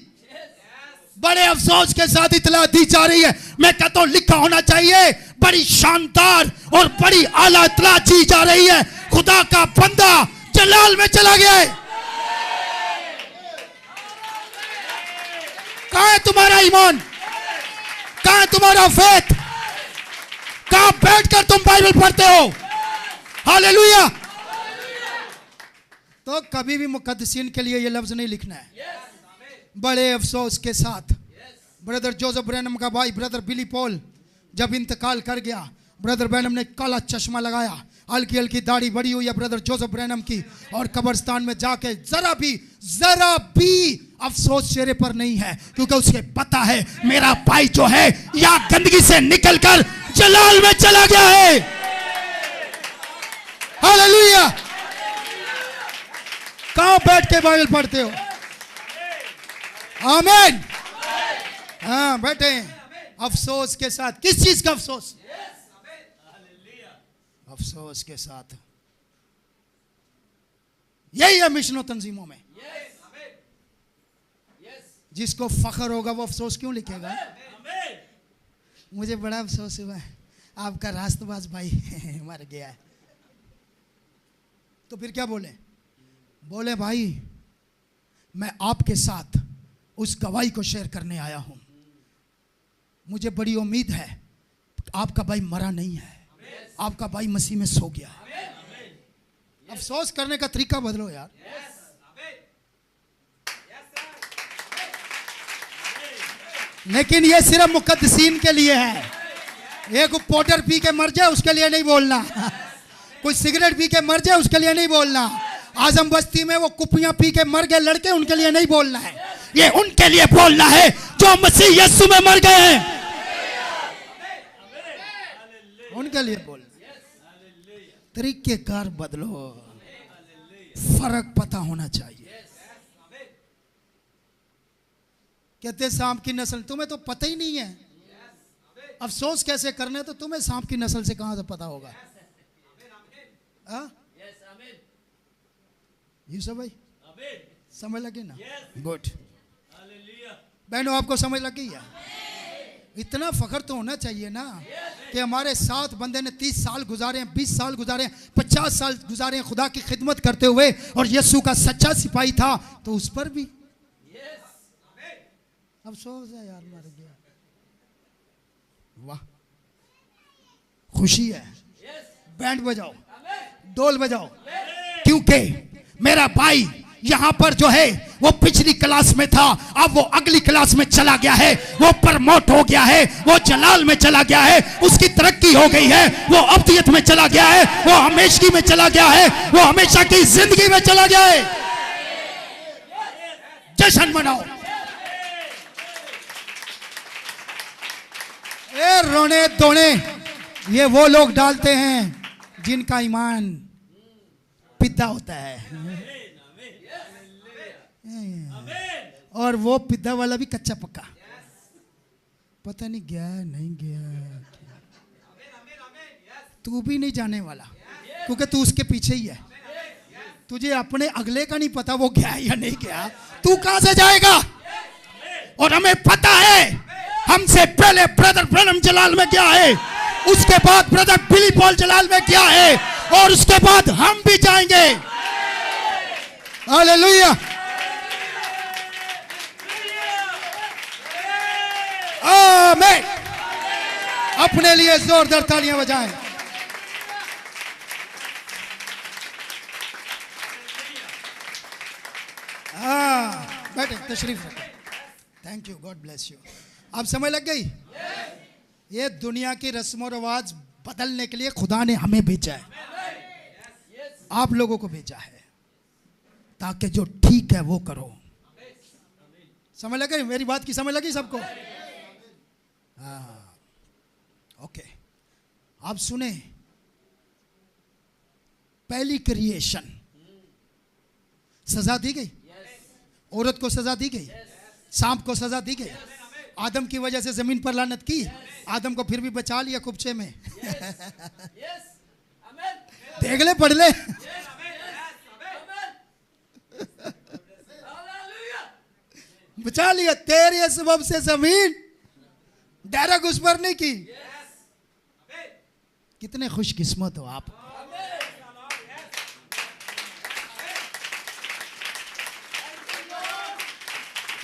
बड़े अफसोस के साथ इतला दी जा रही है। मैं कहता हूं लिखा होना चाहिए, बड़ी शानदार और बड़ी आला इतला दी जा रही है, खुदा का बंदा जलाल में चला गया है। कहां है तुम्हारा ईमान? कहां है तुम्हारा फेथ? कहां बैठकर तुम बाइबल पढ़ते हो? हालेलुया। तो कभी भी मुकद्दसीन के लिए ये लफ्ज नहीं लिखना है। बड़े अफसोस के साथ ब्रदर जोसेफ ब्रैनम का भाई ब्रदर बिली पॉल जब इंतकाल कर गया, ब्रदर ब्रैनम ने काला चश्मा लगाया, हल्की हल्की दाढ़ी बड़ी हुई है ब्रदर जोसेफ ब्रैनम की, और कब्रिस्तान में जाके जरा भी अफसोस चेहरे पर नहीं है, क्योंकि उसे पता है मेरा भाई जो है या गंदगी से निकलकर जलाल में चला गया है। हालेलुया। कहां बैठ के बाइबल पढ़ते हो? आमीन। हाँ बैठे अफसोस के साथ। किस चीज का अफसोस? अफसोस के साथ। यही है मिशनों तंजीमों में। जिसको फख्र होगा वो अफसोस क्यों लिखेगा? मुझे बड़ा अफसोस हुआ है, आपका रास्तबाज भाई मर गया है। तो फिर क्या बोले? बोले भाई मैं आपके साथ उस गवाही को शेयर करने आया हूं। मुझे बड़ी उम्मीद है आपका भाई मरा नहीं है, आपका भाई मसीह में सो गया है। अफसोस करने का तरीका बदलो यार। लेकिन ये सिर्फ मुकद्दसीन के लिए है। एक पाउडर पी के मर जाए उसके लिए नहीं बोलना, कोई सिगरेट पी के मर जाए उसके लिए नहीं बोलना, आजम बस्ती में वो कुपियां पी के मर गए लड़के उनके लिए नहीं बोलना है, ये उनके लिए बोलना है जो मसीह यीशु में मर गए हैं, उनके लिए बोलना। तरीकेकार बदलो, फर्क पता होना चाहिए। कहते सांप की नस्ल, तुम्हें तो पता ही नहीं है, अफसोस कैसे करने, तो तुम्हें सांप की नस्ल से कहां से पता होगा? यूसुफ भाई समझ लगी ना? गुड। बहनों आपको समझ लगी है? इतना फख्र तो होना चाहिए ना कि हमारे साथ बंदे ने 30 साल गुजारे हैं, 20 साल गुजारे हैं, 50 साल गुजारे हैं खुदा की खिदमत करते हुए, और यीशु का सच्चा सिपाही था, तो उस पर भी अफसोस है यार, मर गया। वाह, खुशी है। बैंड बजाओ, डोल बजाओ, क्योंकि मेरा भाई यहां पर जो है वो पिछली क्लास में था, अब वो अगली क्लास में चला गया है, वो प्रमोट हो गया है, वो जलाल में चला गया है, उसकी तरक्की हो गई है, वो अब्दियत में चला गया है, वो हमेशगी में चला गया है, वो हमेशा की जिंदगी में चला गया है। जश्न मनाओ। ए रोने धोने ये वो लोग डालते हैं जिनका ईमान पिद्दा होता है, और वो पिद्दा वाला भी कच्चा पक्का, पता नहीं गया नहीं गया, तू भी नहीं जाने वाला क्योंकि तू उसके पीछे ही है। तुझे अपने अगले का नहीं पता वो गया या नहीं गया, तू कहां से जाएगा? और हमें पता है हमसे पहले ब्रदर ब्रनम जलाल में गया है, उसके बाद ब्रदर बिली पॉल जलाल में गया है, और उसके बाद हम भी जाएंगे। हालेलुया। आमीन। अपने लिए जोरदार तालियां बजाएं। बैठे, तशरीफ रखें। Thank you, God bless you. आप समझ लग गई? ये दुनिया की रस्म और रिवाज बदलने के लिए खुदा ने हमें भेजा है, आप लोगों को भेजा है, ताकि जो ठीक है वो करो। समझ लग गई मेरी बात की? समझ लगी सबको? हाँ, ओके। आप सुने, पहली क्रिएशन सजा दी गई, औरत को सजा दी गई, सांप को सजा दी गई, आदम की वजह से जमीन पर लानत की, आदम को फिर भी बचा लिया कुब्जे में। देख ले, पढ़ ले। बचा लिया, तेरे सबब से जमीन डायरेक्ट उस पर नहीं की। कितने खुशकिस्मत हो आप।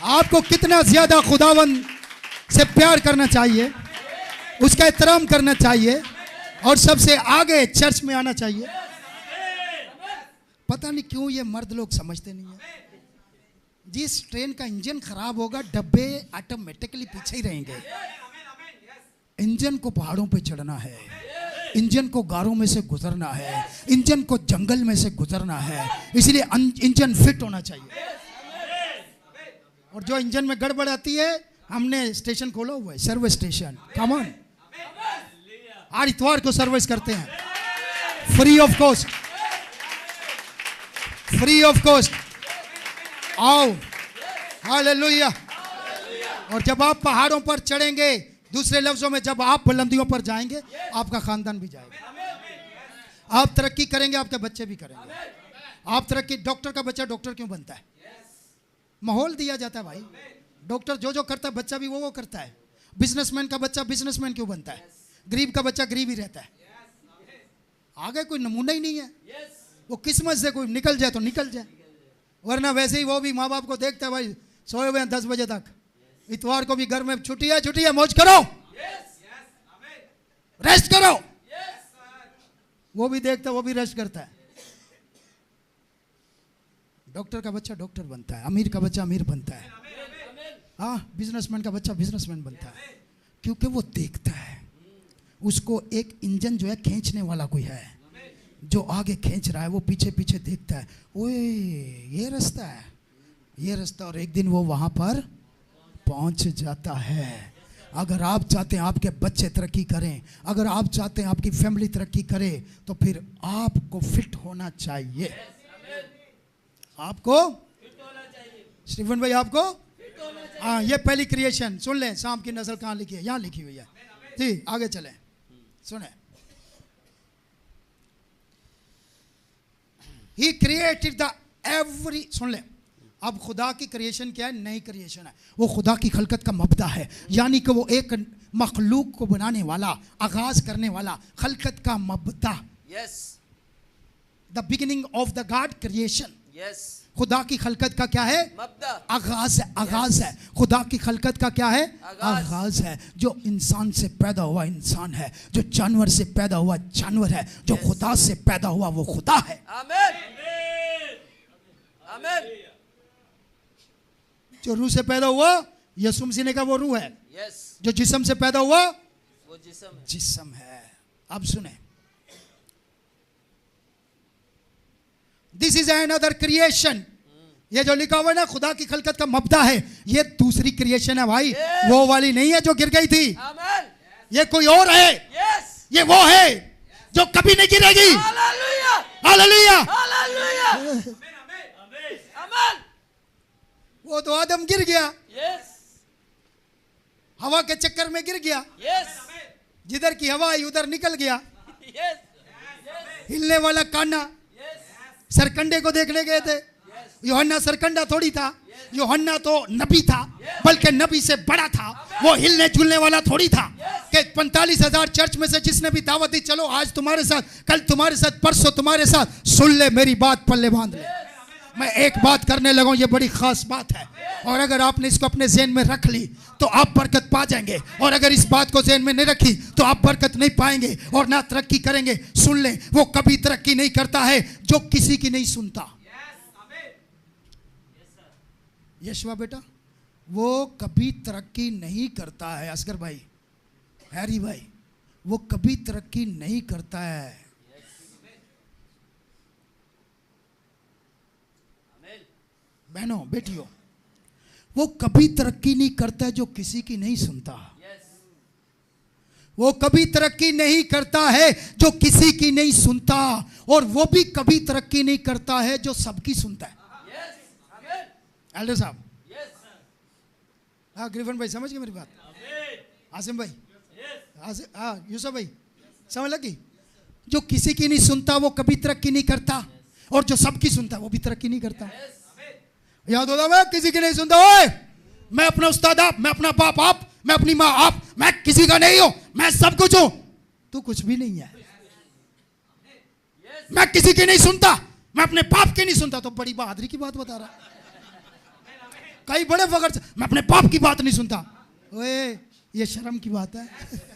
आपको कितना ज्यादा खुदावंद से प्यार करना चाहिए, उसका एहतराम करना चाहिए, और सबसे आगे चर्च में आना चाहिए। पता नहीं क्यों ये मर्द लोग समझते नहीं है। जिस ट्रेन का इंजन खराब होगा, डब्बे ऑटोमेटिकली पीछे ही रहेंगे। इंजन को पहाड़ों पे चढ़ना है, इंजन को गारों में से गुजरना है, इंजन को जंगल में से गुजरना है, इसलिए इंजन फिट होना चाहिए। और जो इंजन में गड़बड़ आती है, हमने स्टेशन खोला हुआ है, सर्विस स्टेशन। कम ऑन, हर इतवार को सर्विस करते हैं, free of cost, free of cost. आओ, हालेलुया। और जब आप पहाड़ों पर चढ़ेंगे, दूसरे लफ्जों में जब आप बुलंदियों पर जाएंगे, आपका खानदान भी जाएगा। आप तरक्की करेंगे, आपके बच्चे भी करेंगे। आप तरक्की, डॉक्टर का बच्चा डॉक्टर क्यों बनता है? माहौल दिया जाता है भाई। डॉक्टर जो जो करता है, बच्चा भी वो करता है। बिजनेसमैन का बच्चा बिजनेसमैन क्यों बनता है? गरीब का बच्चा गरीब ही रहता है। आगे कोई नमूना ही नहीं है। वो किस्मत से कोई निकल जाए तो निकल जाए, वरना वैसे ही वो भी माँ बाप को देखता है, भाई सोए हुए हैं 10 बजे तक, इतवार को भी घर में छुट्टी है, मौज करो, रेस्ट करो। वो भी देखता है, वो भी रेस्ट करता है। डॉक्टर का बच्चा डॉक्टर बनता है, अमीर का बच्चा अमीर बनता है। बिजनेसमैन का बच्चा बिजनेसमैन बनता है क्योंकि वो देखता है, उसको एक इंजन जो है खींचने वाला कोई है, जो आगे खींच रहा है, वो पीछे पीछे देखता है, ओए ये रास्ता है, ये रास्ता, और एक दिन वो वहां पर पहुंच जाता है। अगर आप चाहते हैं आपके बच्चे तरक्की करें, अगर आप चाहते हैं आपकी फैमिली तरक्की करे, तो फिर आपको फिट होना चाहिए। आपको स्टीफन भाई, आपको हाँ, ये पहली क्रिएशन सुन लें। शाम की नस्ल कहाँ लिखी है? यहाँ लिखी हुई है। जी आगे चलें, सुने। He created the every, सुन लें। अब खुदा की क्रिएशन क्या है? नई क्रिएशन है। वो खुदा की खलकत का मबदा है, यानी कि वो एक मखलूक को बनाने वाला, आगाज करने वाला, खलकत का मबदा। Yes, the beginning of the God creation. Yes, खुदा की खलकत का क्या है? मबदा, आगाज है, आगाज है। खुदा की खलकत का क्या है? आगाज है। जो इंसान से पैदा हुआ इंसान है, जो जानवर से पैदा हुआ जानवर है, जो खुदा से पैदा हुआ वो खुदा है। आमीन, आमीन। जो रूह से पैदा हुआ यीशु मसीह ने कहा वो रूह है। यस, जो जिस्म से पैदा हुआ वो जिस्म है। जिस्म है। अब सुने, दिस इज अनदर क्रिएशन। ये जो लिखा हुआ है ना, खुदा की खलकत का मबदा है, ये दूसरी क्रिएशन है भाई। वो वाली नहीं है जो गिर गई थी। आमीन। ये कोई और है। यस, ये वो है जो कभी नहीं गिरेगी। हालेलुया, हालेलुया, हालेलुया, आमीन। वो तो आदम गिर गया, यस, हवा के चक्कर में गिर गया। यस, जिधर की हवा आई उधर निकल गया। यस, हिलने वाला काना, सरकंडे को देखने गए थे। यूहन्ना सरकंडा थोड़ी था, यूहन्ना तो नबी था, बल्कि नबी से बड़ा था। वो हिलने झूलने वाला थोड़ी था कि 45,000 चर्च में से जिसने भी दावत दी, चलो आज तुम्हारे साथ, कल तुम्हारे साथ, परसों तुम्हारे साथ, सुन ले मेरी बात, पल्ले बांध ले। मैं एक बात करने लगा, ये बड़ी खास बात है, और अगर आपने इसको अपने ज़हन में रख ली तो आप बरकत पा जाएंगे, और अगर इस बात को ज़हन में नहीं रखी तो आप बरकत नहीं पाएंगे और ना तरक्की करेंगे। सुन लें, वो कभी तरक्की नहीं करता है जो किसी की नहीं सुनता। यशवा बेटा, वो कभी तरक्की नहीं करता है। असगर भाई, हैरी भाई, वो कभी तरक्की नहीं करता है। बहनों बेटियों, वो कभी तरक्की नहीं करता है जो किसी की नहीं सुनता। वो कभी तरक्की नहीं करता है जो किसी की नहीं सुनता, और वो भी कभी तरक्की नहीं करता है जो सबकी सुनता है। एल्डर साहब, हाँ ग्रीवन भाई, समझ गए मेरी बात? आसिम भाई, हाँ यूसुफ भाई, समझ लगी? जो किसी की नहीं सुनता वो कभी तरक्की नहीं करता, और जो सबकी सुनता वो भी तरक्की नहीं करता। याद होता, मैं किसी की नहीं सुनता। ओए, मैं अपना उस्ताद आप, मैं अपना बाप आप, मैं अपनी माँ आप, मैं किसी का नहीं हूं, मैं सब कुछ हूं। तू कुछ भी नहीं है। मैं किसी की नहीं सुनता, मैं अपने बाप की नहीं सुनता। तो बड़ी बहादुरी की बात बता रहा। कई बड़े फखर से, मैं अपने बाप की बात नहीं सुनता। ओए, ये शर्म की बात है।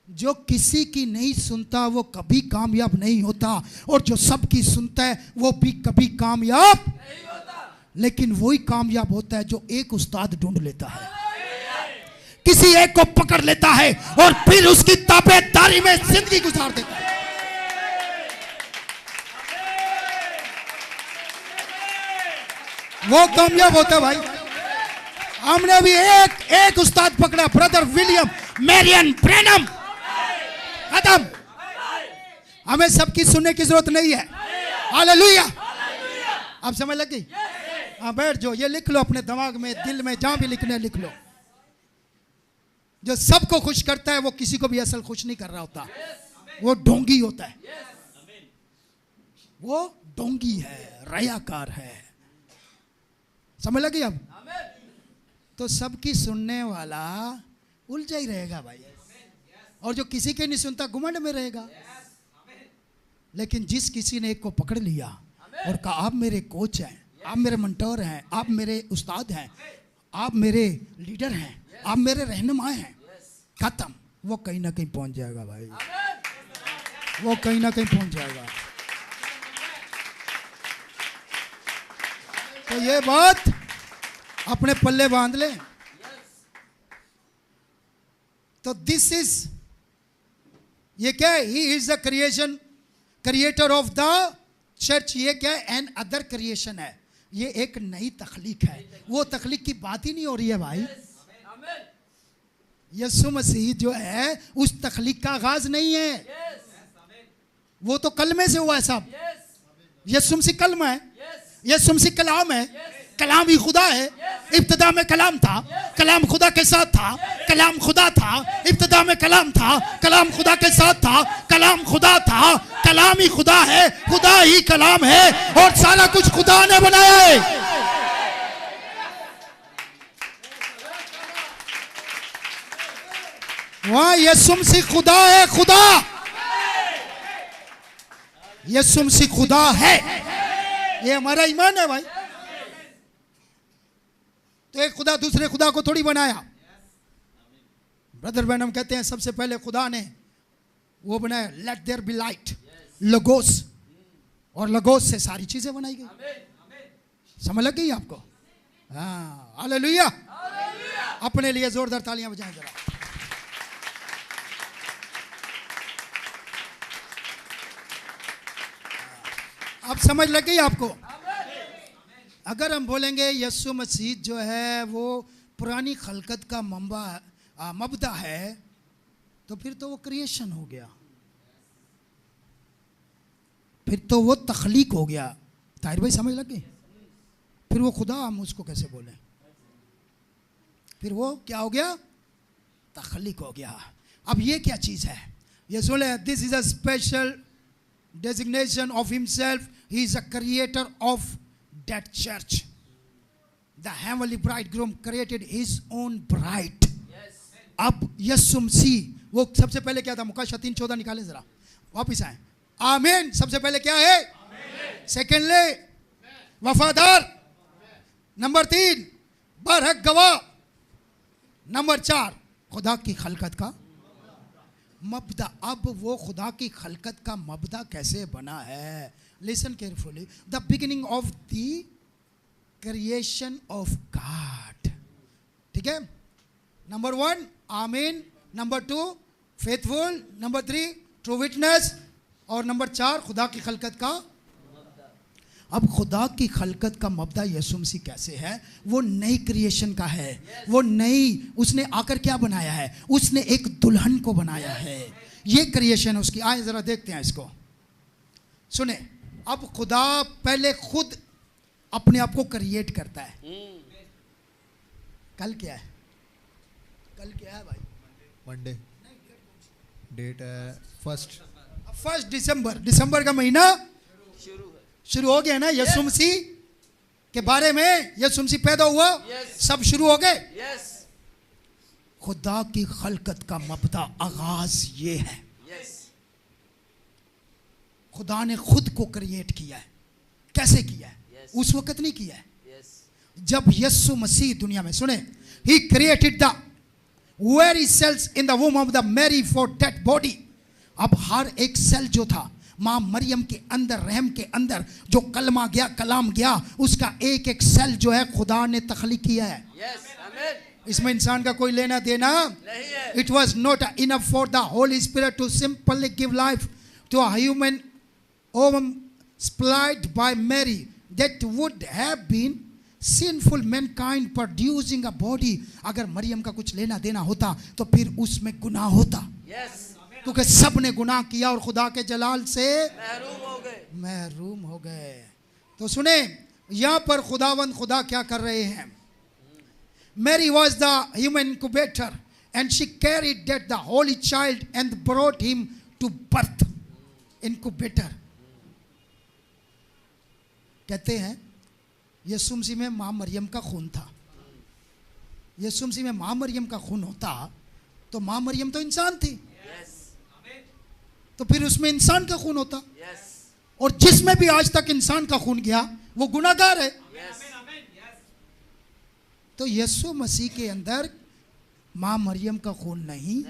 जो किसी की नहीं सुनता वो कभी कामयाब नहीं होता, और जो सबकी सुनता है वो भी कभी कामयाब नहीं होता। लेकिन वही कामयाब होता है जो एक उस्ताद ढूंढ लेता है, किसी एक को पकड़ लेता है और फिर उसकी ताबेदारी में जिंदगी गुजार देता है। वो कामयाब होता है भाई। हमने अभी एक उस्ताद पकड़ा, ब्रदर विलियम मैरियन ब्रैनम, खत्म। हमें सबकी सुनने की जरूरत नहीं है। हालेलुया। अब समझ लग गई? हाँ, बैठ जाओ, ये लिख लो अपने दिमाग में, दिल में, जहां भी लिखने लिख लो। जो सबको खुश करता है वो किसी को भी असल खुश नहीं कर रहा होता, वो ढोंगी होता है। वो ढोंगी है, रयाकार है। समझ लगी? अब तो सबकी सुनने वाला उलझा ही रहेगा भाई, और जो किसी के नहीं सुनता घुमंड में रहेगा। लेकिन जिस किसी ने एक को पकड़ लिया और कहा आप मेरे कोच हैं, आप मेरे मेंटर हैं, आप मेरे उस्ताद हैं, आप मेरे लीडर हैं, आप मेरे रहनुमा हैं, खत्म। वो कहीं ना कहीं पहुंच जाएगा भाई, वो कहीं ना कहीं पहुंच जाएगा। तो ये बात अपने पल्ले बांध ले। तो दिस इज, ये क्या है? He is the creator of the church. ये क्या है? एन अदर क्रिएशन है, ये एक नई तख्लीक है। वो तख्लीक की बात ही नहीं हो रही है भाई। यीशु मसीह जो है उस तख्लीक का आगाज नहीं है, वो तो कलमे से हुआ है साहब। यीशु मसीह कलमा है, यीशु मसीह कलाम है, कलाम ही खुदा है। इब्तिदा में कलाम था, कलाम खुदा के साथ था, कलाम खुदा था। इब्तिदा में कलाम था, कलाम खुदा के साथ था, कलाम खुदा था, कलाम ही खुदा है, खुदा ही कलाम है, और सारा कुछ खुदा ने बनाया है। वहां यीशु मसीह खुदा है, खुदा यीशु मसीह खुदा है, ये हमारा ईमान है भाई। तो एक खुदा दूसरे खुदा को थोड़ी बनाया। ब्रदर बैनम कहते हैं सबसे पहले खुदा ने वो बनाया, लेट देयर बी लाइट, लगोस, और लगोस से सारी चीजें बनाई गई। समझ लग गई आपको? हाँ, हालेलुया। अपने लिए जोरदार तालियां बजाएं जरा। अब समझ लग गई आपको? अगर हम बोलेंगे यीशु मसीह जो है वो पुरानी खलकत का मबदा है, तो फिर तो वो क्रिएशन हो गया, फिर तो वो तख्लीक हो गया। ताहिर भाई समझ लग गई? फिर वो खुदा हम उसको कैसे बोले? फिर वो क्या हो गया? तख्लीक हो गया। अब ये क्या चीज है? यीशु ने this is a special designation of himself. He is a creator of that church. The heavenly bridegroom created his own bride. अब यीशु मसीह वो सबसे पहले क्या था? मुकाशा 3:14 निकालें जरा, वापिस आए। आमीन। सबसे पहले क्या है? सेकेंडली वफादार, नंबर 3 बरहक गवाह, नंबर 4 खुदा की खलकत का मबदा। अब वो खुदा की खलकत का मबदा कैसे बना है? Listen carefully. The beginning of the creation of God. ठीक है? नंबर 1 आमीन, number 2 faithful, number 3 true witness, और नंबर 4 खुदा की खलकत का। अब खुदा की खलकत का मबदा यीशु मसीह कैसे है? वो नई क्रिएशन का है, वो नई, उसने आकर क्या बनाया है? उसने एक दुल्हन को बनाया है। ये क्रिएशन उसकी। आए जरा देखते हैं इसको, सुने। अब खुदा पहले खुद अपने आप को क्रिएट करता है। कल क्या है? कल क्या है भाई? मंडे। डेट है 1 दिसंबर। दिसंबर का महीना शुरू हो गया ना? यीशु मसीह के बारे में, यीशु मसीह पैदा हुआ, सब शुरू हो गए। खुदा की खलकत का मबदा, आगाज ये है। खुदा ने खुद को क्रिएट किया है। कैसे किया है? उस वक्त नहीं किया है जब यीशु मसीह दुनिया में, सुने, he created the very cells in the womb of the Mary for dead body. अब हर एक सेल जो था मां मरियम के अंदर, रहम के अंदर, जो कलमा गया, कलाम गया, उसका एक एक सेल जो है खुदा ने तख्लीक किया है। इसमें इंसान का कोई लेना देना नहीं है। It was not enough for the Holy Spirit to simply give life to a human womb supplied by Mary that would have been sinful mankind producing a body. अगर मरियम का कुछ लेना देना होता तो फिर उसमें गुनाह होता, क्योंकि सब ने गुनाह किया और खुदा के जलाल से महरूम हो गए। तो सुने, यहां पर खुदा क्या कर रहे हैं? Mary was the human incubator and she carried that the holy child and brought him to birth. Incubator कहते हैं यीशु मसीह में मां मरियम का खून था। यीशु मसीह में मां मरियम का खून होता तो मां मरियम तो इंसान थी, तो फिर उसमें इंसान का खून होता, और जिसमें भी आज तक इंसान का खून गया वो गुनाहगार है। तो यीशु मसीह के अंदर मां मरियम का खून नहीं,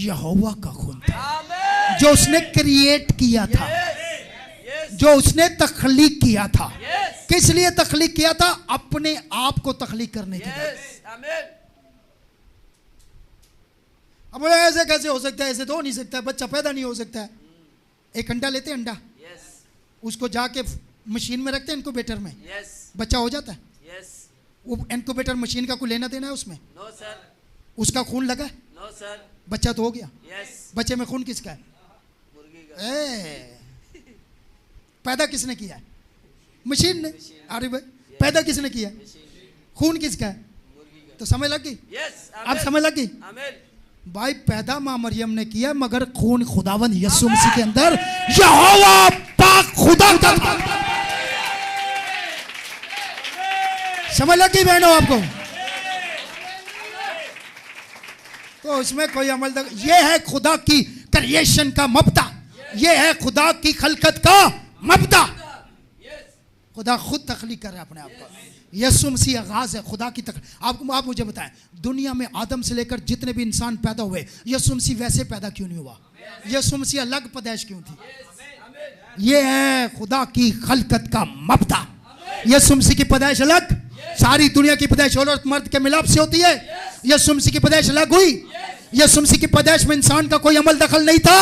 यहोवा का खून था जो उसने क्रिएट किया था। जो उसने तख्लीक किया था। Yes. किस लिए तख्लीक किया था? अपने आप को तख्लीक करने के लिए। Yes. Amen. अब बोले ऐसे कैसे हो सकता है? ऐसे तो हो नहीं सकता है, बच्चा पैदा नहीं हो सकता है। एक अंडा लेते हैं, अंडा Yes. उसको जाके मशीन में रखते हैं, इनक्यूबेटर में, Yes. बच्चा हो जाता है। Yes. वो इनक्यूबेटर मशीन का कोई लेना देना है उसमें? No sir. उसका खून लगा है, No sir. बच्चा तो हो गया। Yes. बच्चे में खून किसका है? मुर्गी का। पैदा किसने किया है? मशीन ने। अरे भाई, पैदा किसने किया है? खून किसका है? मुर्गी का। तो समझ लग गई? Yes. अब समझ लग गई? Amen. भाई पैदा माँ मरियम ने किया, मगर खून खुदावंद यीशु मसीह के अंदर यहोवा पाक खुदा का था। समझ लगी बहनों आपको? तो उसमें कोई अमल तक, ये है खुदा की क्रिएशन का मबदा, ये है खुदा की खलकत का मबदा। खुदा खुद तख्लीक कर रहा है अपने आप को। यीशु मसीह आगाज है खुदा की आप मुझे बताएं, दुनिया में आदम से लेकर जितने भी इंसान पैदा हुए, यीशु मसीह वैसे पैदा क्यों नहीं हुआ? यीशु मसीह अलग पैदाइश क्यों थी? ये है खुदा की खलकत का मबदा। यीशु मसीह की पैदाइश अलग, सारी दुनिया की पैदाइश औरत मर्द के मिलाप से होती है। यीशु मसीह की पैदाइश अलग हुई। यीशु मसीह की पैदाइश में इंसान का कोई अमल दखल नहीं था।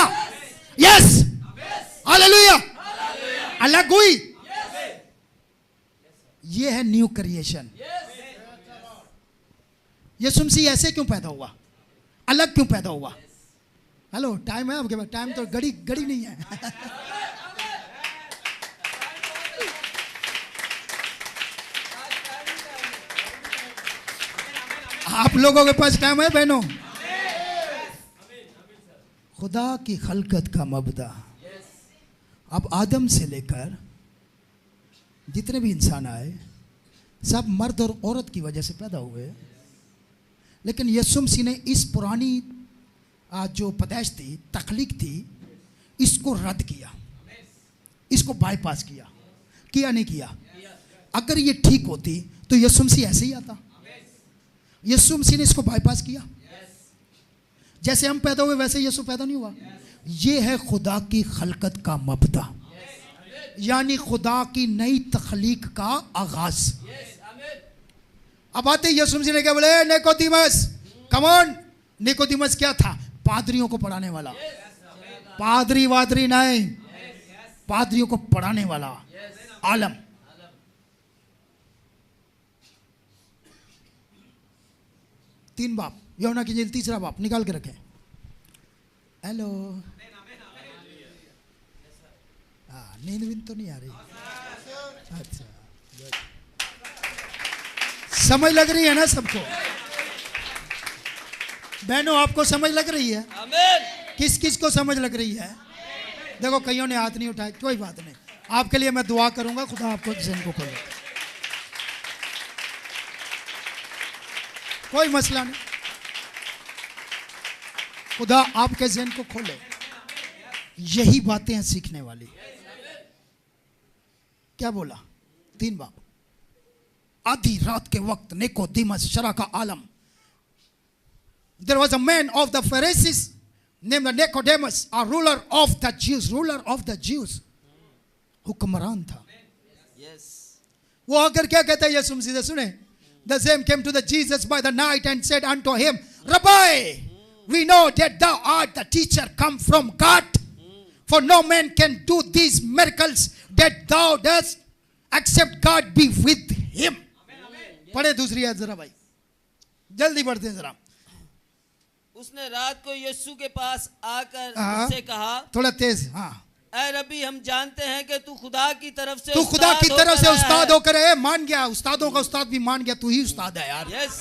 यस, हालेलुया, अलग हुई। ये है न्यू क्रिएशन। यीशु मसीह ऐसे क्यों पैदा हुआ? अलग क्यों पैदा हुआ? हेलो, टाइम है आपके पास? टाइम तो घड़ी नहीं है। आप लोगों के पास टाइम है बहनों? खुदा की खलकत का मबदा। अब आदम से लेकर जितने भी इंसान आए, सब मर्द और औरत की वजह से पैदा हुए। लेकिन यीशु मसीह ने इस पुरानी जो पैदाइश थी, तख्लीक थी, इसको रद्द किया, इसको बाईपास किया नहीं किया? अगर ये ठीक होती तो यीशु मसीह ऐसे ही आता। यीशु मसीह ने इसको बाईपास किया। जैसे हम पैदा हुए वैसे यीशु पैदा नहीं हुआ। ये है खुदा की खलकत का मबदा, यानी खुदा की नई तख्लीक का आगाज। अब आते यीशु मसीह ने क्या बोले? Nicodemus, come on. निकोदेमस क्या था? पादरियों को पढ़ाने वाला। पादरी वादरी नहीं, पादरियों को पढ़ाने वाला आलम। तीन बाप, यूहन्ना की इंजील तीसरा बाप निकाल के रखें। हेलो, नींद विंद तो नहीं आ रही? अच्छा, समझ लग रही है ना सबको? बहनों, आपको समझ लग रही है? किस किस को समझ लग रही है? देखो, कईयों ने हाथ नहीं उठाया, कोई बात नहीं। आपके लिए मैं दुआ करूंगा, खुदा आपको जहन को खोले, कोई मसला नहीं। खुदा आपके जहन को खोले। यही बातें हैं सीखने वाली। क्या बोला? तीन बाप। आधी रात के वक्त निकोदेमस, शरा का आलम, there was a man of the Pharisees named Nicodemus, a ruler of the Jews, हुक्मरान था। वो आकर क्या कहता है यीशु मसीह से? सुने, the same came to the Jesus by the night and said unto him, Rabbi, we know that thou art the teacher come from God, for no man can do these miracles that thou dost except God be with him. पढ़े दूसरी आयत जरा भाई, जल्दी पढ़ते हैं जरा। उसने रात को यीशु के पास आकर उससे कहा, थोड़ा तेज, हाँ, ऐ रबी, हम जानते हैं कि तू खुदा की तरफ से उस्ताद होकर है। मान गया, उस्तादों का उस्ताद भी मान गया, तू ही उस्ताद है यार। यस।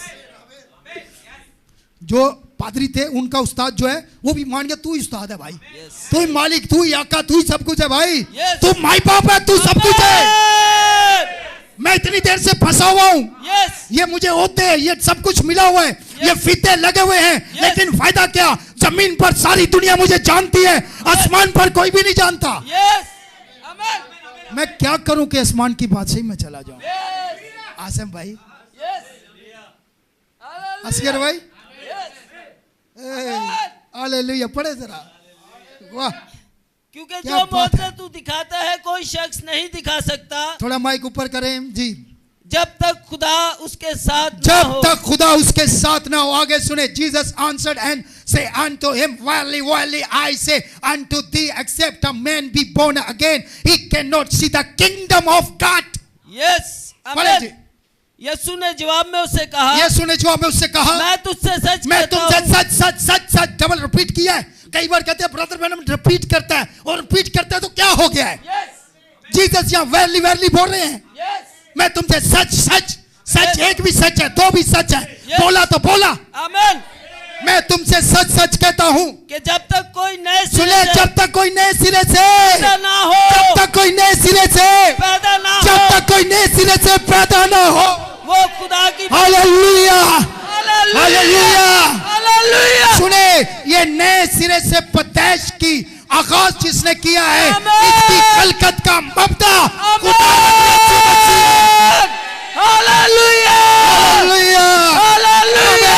जो पादरी थे उनका उस्ताद जो है वो भी मान गया, तू ही उस्ताद है भाई। तू ही मालिक, तू ही आका, तू ही सब कुछ है भाई। तू माई बाप है, तू सब कुछ है। मैं इतनी देर से फंसा हुआ हूँ, ये मुझे होते हैं, ये सब कुछ मिला हुआ है, ये फीते लगे हुए हैं, लेकिन फायदा क्या? जमीन पर सारी दुनिया मुझे जानती है, आसमान पर कोई भी नहीं जानता। मैं क्या करूं कि आसमान की बात से मैं चला जाऊं? आसम भाई, असगर भाई, हालेलुया, पढ़े जरा। वाह, क्योंकि क्या जो बात मोहब्बत तू दिखाता है कोई शख्स नहीं दिखा सकता थोड़ा माइक ऊपर करें जी। जब तक खुदा उसके साथ ना जब हो। तक खुदा उसके साथ ना हो। आगे सुने, जीसस आंसर्ड एंड से unto him, verily verily I say unto thee, except a man be born again, he cannot see the kingdom of God. Yes बोले जी। यीशु ने जवाब में उससे कहा, यीशु ने जवाब में उससे कहा, मैं तुझसे सच मैं कहता तुमसे हूं। सच सच सच सच डबल रिपीट किया है। कई बार कहते हैं ब्रदर मैंने रिपीट करता है, और रिपीट करता है तो क्या हो गया है? जीसस यहाँ वेरली वेरली बोल रहे हैं, मैं तुमसे सच सच सच, एक भी सच है, दो भी सच है, बोला तो बोला। आमीन। मैं तुमसे सच सच कहता हूँ कि जब तक कोई नए सुने, सिरे से जब तक कोई नए सिरे से पैदा ना हो, जब तक कोई नए सिरे से पैदा ना जब हो, तक कोई नए सिरे से पैदा ना हो, वो खुदा की हालेलुया हालेलुया। हालेलुया। सुने, ये नए सिरे से पैदाइश की आगाज जिसने किया है, आमीन। इसकी खलकत का मबदा हालेलुया हालेलुया हालेलुया।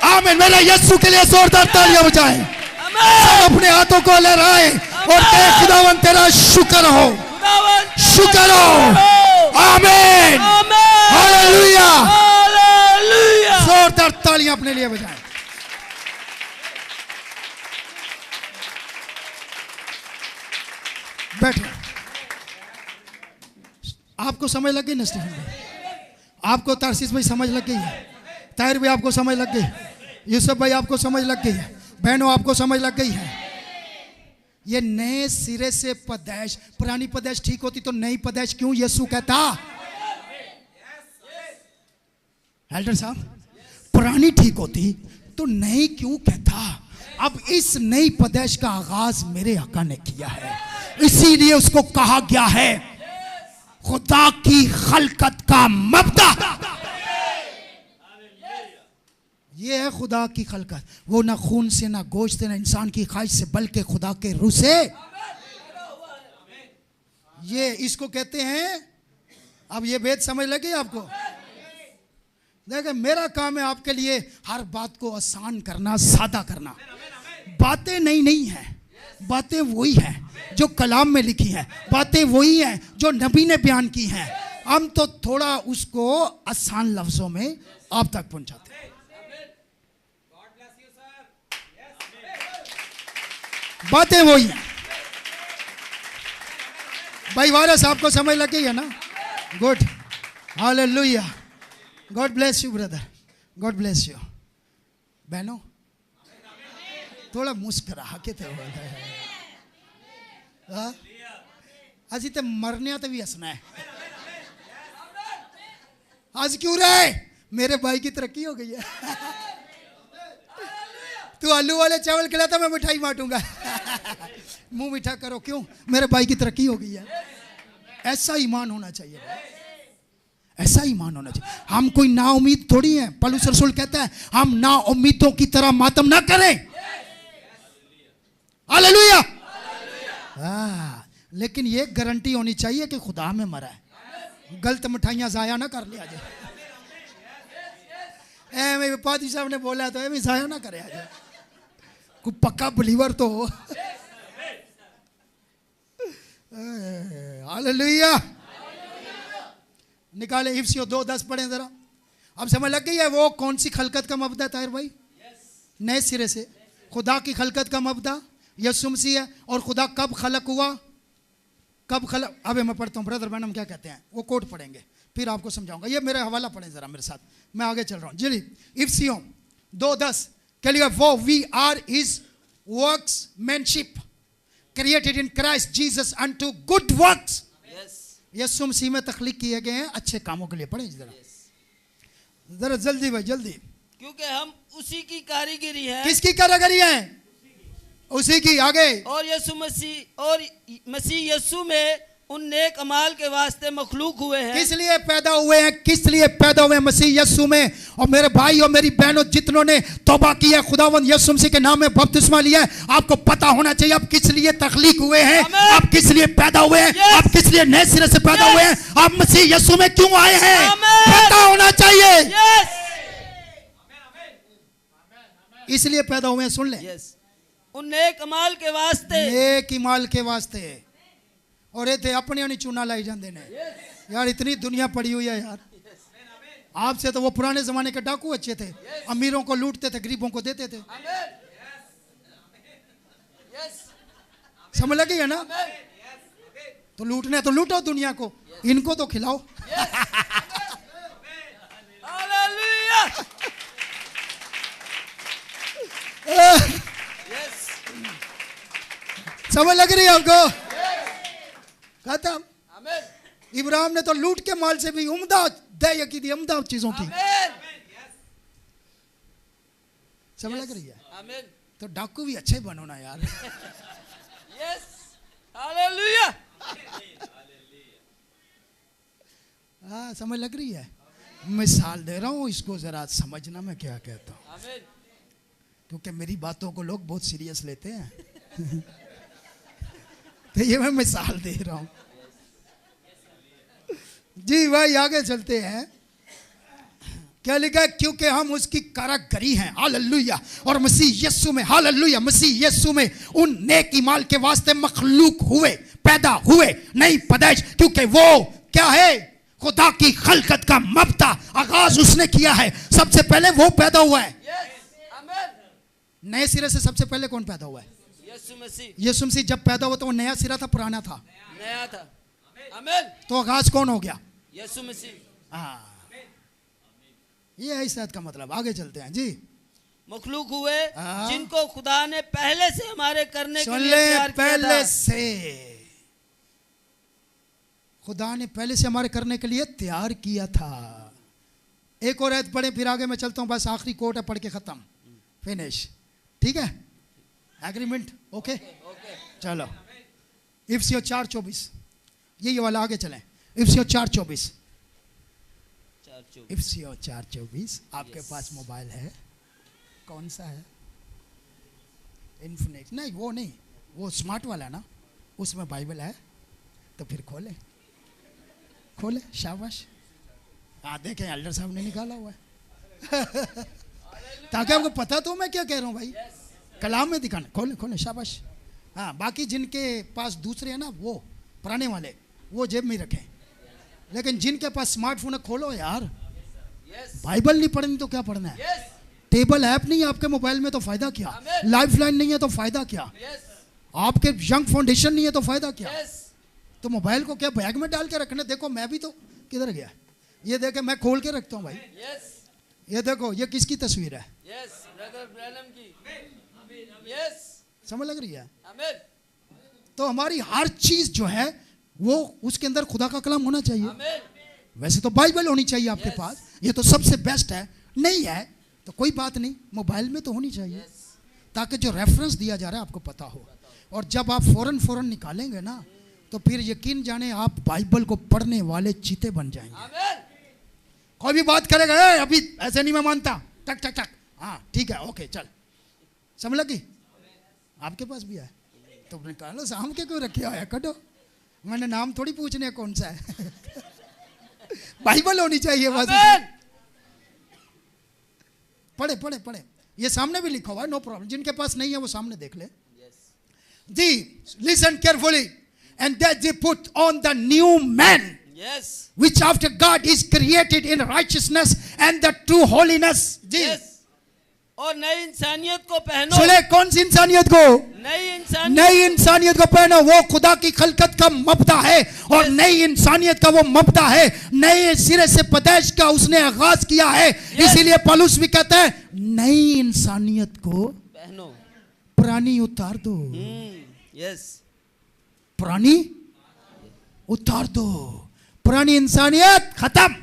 आमीन। मेरे यीशु के लिए जोरदार तालियां बजाएं। सब अपने हाथों को लहराएं और कहे खुदावन तेरा शुक्र हो, शुक्र हो। आमीन हालेलुया। हालेलुया। जोरदार तालियां अपने लिए बजाएं। बैठो। आपको समझ लग गई ना स्टीफन भाई? आपको तारसीस भाई समझ लग गई है? ताहिर भाई आपको समझ लग गई? यूसुफ भाई आपको समझ लग गई है? बहनों आपको समझ लग गई है? ये नए सिरे से पैदाइश, पुरानी पैदाइश ठीक होती तो नई पैदाइश क्यों यीशु कहता? एल्डर साहब, पुरानी ठीक होती तो नई क्यों कहता? अब इस नई पैदाइश का आगाज मेरे आका ने किया है, इसीलिए उसको कहा गया है खुदा की खलकत का मबदा। ये है खुदा की खलकत। वो ना खून से, ना गोश्त से, ना इंसान की ख्वाहिश से, बल्कि खुदा के रूह से। ये इसको कहते हैं, अब ये भेद समझ लगी आपको? देखिए, मेरा काम है आपके लिए हर बात को आसान करना, सादा करना। बातें नहीं है, बातें वही है जो कलाम में लिखी है, बातें वही है जो नबी ने बयान की हैं। हम तो थोड़ा उसको आसान लफ्जों में आप तक पहुंचाते हैं। बातें वही हैं। भाई वारस आपको समझ लग गई है ना? Good, hallelujah. God bless you brother, God bless you. बहनों थोड़ा मुस्कुरा के थे असी तो मरने तो भी हंसना है। आज क्यों रहे? मेरे भाई की तरक्की हो गई है। तू आलू वाले चावल खिलाता, मैं मिठाई बांटूंगा। मुंह मीठा करो। क्यों? मेरे भाई की तरक्की हो गई है। ऐसा ईमान होना चाहिए, ऐसा ईमान होना चाहिए। हम कोई ना उम्मीद थोड़ी है। पौलुस रसूल कहता है हम ना उम्मीदों की तरह मातम ना करें। हालेलुया। लेकिन ये गारंटी होनी चाहिए कि खुदा में मरा है। गलत मिठाइयां जाया ना कर लिया जाए। मेरे पादी साहब ने बोला तो ऐਵੇਂ जाया ना करे आज। कोई पक्का बिलीवर तो हो। हालेलुया। निकाले इफ्सियो 2:10 पढ़े जरा। अब समझ लग गई है वो कौन सी खलकत का मबदा ताहिर भाई? नए सिरे से खुदा की खलकत का मबदा यीशु मसीह है। और खुदा कब खलक हुआ? कब खलक? अबे मैं पढ़ता हूँ, ब्रदर मैडम क्या कहते हैं, वो कोट पढ़ेंगे फिर आपको समझाऊंगा। ये मेरा हवाला पढ़ें जरा मेरे साथ, मैं आगे चल रहा हूँ। जी, इफ्सियो 2:10 कह लिया, वो we are his workmanship created in Christ Jesus unto good works. यीशु मसीह में तख्लीक किए गए हैं अच्छे कामों के लिए। पढ़ें जरा जल्दी भाई जल्दी, क्योंकि हम उसी की कारीगरी है। किसकी कारीगरी है? उसी की। आगे, और मसीह यीशु में उन नेक अमाल के वास्ते मखलूक हुए हैं। किस लिए पैदा हुए हैं? किस लिए पैदा हुए हैं? मसीह यीशु में। और मेरे भाई और मेरी बहनों जितनों ने तौबा की है, खुदावंद यीशु मसीह के नाम में बपतिस्मा लिया है, आपको पता होना चाहिए आप किस लिए तख्लीक हुए हैं, आप किस लिए पैदा हुए हैं, आप किस लिए नए सिरे से पैदा हुए हैं, आप मसीह यीशु में क्यों आए हैं, पता होना चाहिए। इसलिए पैदा हुए हैं। सुन ले, उन नेक अमाल के वास्ते, नेक इमाल के वास्ते। और ये थे अपने नहीं चूना लाई जाते ने। यार इतनी दुनिया पड़ी हुई है यार। आपसे तो वो पुराने जमाने के डाकू अच्छे थे, अमीरों को लूटते थे, गरीबों को देते थे। समझ लगी है ना? तो लूटने तो लूटो दुनिया को, इनको तो खिलाओ। समझ लग रही है आपको? खत्म। इब्राहिम ने तो लूट के माल से भी उम्दा दया की थी, उम्दा चीजों की। समझ लग रही है? तो डाकू भी अच्छे बनो ना यार। हालेलुया। हाँ समझ लग रही है? मिसाल दे रहा हूँ, इसको जरा समझना मैं क्या कहता हूँ, क्योंकि मेरी बातों को लोग बहुत सीरियस लेते हैं। तो ये मैं मिसाल दे रहा हूँ। जी भाई आगे चलते हैं। क्या लिखा है? क्योंकि हम उसकी कारागरी हैं, हालेलुया, और मसीह यीशु में, हालेलुया, मसीह यीशु में उन नेक इमाल के वास्ते मखलूक हुए, पैदा हुए, नई पैदाइश। क्योंकि वो क्या है? खुदा की खलकत का मबदा, आगाज उसने किया है। सबसे पहले वो पैदा हुआ है। नए सिरे से सबसे पहले कौन पैदा हुआ है? यीशु मसीह। यीशु मसीह जब पैदा हुआ तो वो नया सिरा था, पुराना था? नया था। आमीन। तो आगाज कौन हो गया? यीशु मसीह। हाँ, ये है इस का मतलब। आगे चलते हैं जी। मखलूक हुए जिनको खुदा ने पहले से हमारे करने के लिए तैयार किया पहले था। से खुदा ने पहले से हमारे करने के लिए तैयार किया था। एक और आयत पढ़े फिर आगे मैं चलता हूं। बस आखिरी कोट है, पढ़ के खत्म, फिनिश। ठीक है? एग्रीमेंट? ओके चलो। इफिसियों 4:24, ये वाला। आगे चलें। इफिसियों 4:24। इफिसियों 4:24। आपके पास मोबाइल है? कौन सा है? इन्फिनिट? नहीं वो नहीं, वो स्मार्ट वाला ना, उसमें बाइबल है। तो फिर खोले खोले, शाबाश। हाँ देखें, एल्डर साहब ने निकाला हुआ है। ताकि आपको पता तो मैं क्या कह रहा हूँ भाई, कलाम में दिखाना। खोले खोले, शाबाश। हाँ, बाकी जिनके पास दूसरे हैं ना, वो पुराने वाले, वो जेब में रखें। लेकिन जिनके पास स्मार्टफोन है, खोलो यार। बाइबल नहीं पढ़नी तो क्या पढ़ना है? टेबल ऐप नहीं है आपके मोबाइल में तो फायदा क्या? लाइफलाइन नहीं है तो फायदा क्या? आपके यंग फाउंडेशन नहीं है तो फायदा क्या? तो मोबाइल को क्या बैग में डाल के रखना? देखो मैं भी तो, किधर गया ये? देखे मैं खोल के रखता हूँ भाई। ये देखो, ये किसकी तस्वीर है? समझ लग रही है? तो हमारी हर चीज जो है वो उसके अंदर खुदा का कलाम होना चाहिए। वैसे तो बाइबल होनी चाहिए आपके पास, ये तो सबसे बेस्ट है। नहीं है तो कोई बात नहीं, मोबाइल में तो होनी चाहिए, ताकि जो रेफरेंस दिया जा रहा है आपको पता हो। और जब आप फौरन निकालेंगे ना, तो फिर यकीन जाने आप बाइबल को पढ़ने वाले चीते बन जाएंगे। कोई भी बात करेगा, अभी ऐसे नहीं मैं मानता, टक टक टक, हाँ ठीक है, ओके चल। समझ लगी? आपके पास भी है तो निकालो। शाम के क्यों रखे हुआ है? कटो, मैंने नाम थोड़ी पूछने कौन सा है। बाइबल होनी चाहिए बस। पढ़े पढ़े पढ़े, ये सामने भी लिखा हुआ है, नो प्रॉब्लम। जिनके पास नहीं है वो सामने देख ले जी। Listen carefully, and that they put on the new man, which after God is created in righteousness and the true holiness जी। और नई इंसानियत को पहनो। चले, कौन सी इंसानियत को? नई इंसानियत को पहनो। वो खुदा की खलकत का मबदा है, और नई इंसानियत का वो मबदा है। नए सिरे से पैदाइश का उसने आगाज किया है। इसीलिए पौलुस भी कहता है, नई इंसानियत को पहनो, पुरानी उतार दो। पुरानी उतार दो, पुरानी इंसानियत खत्म।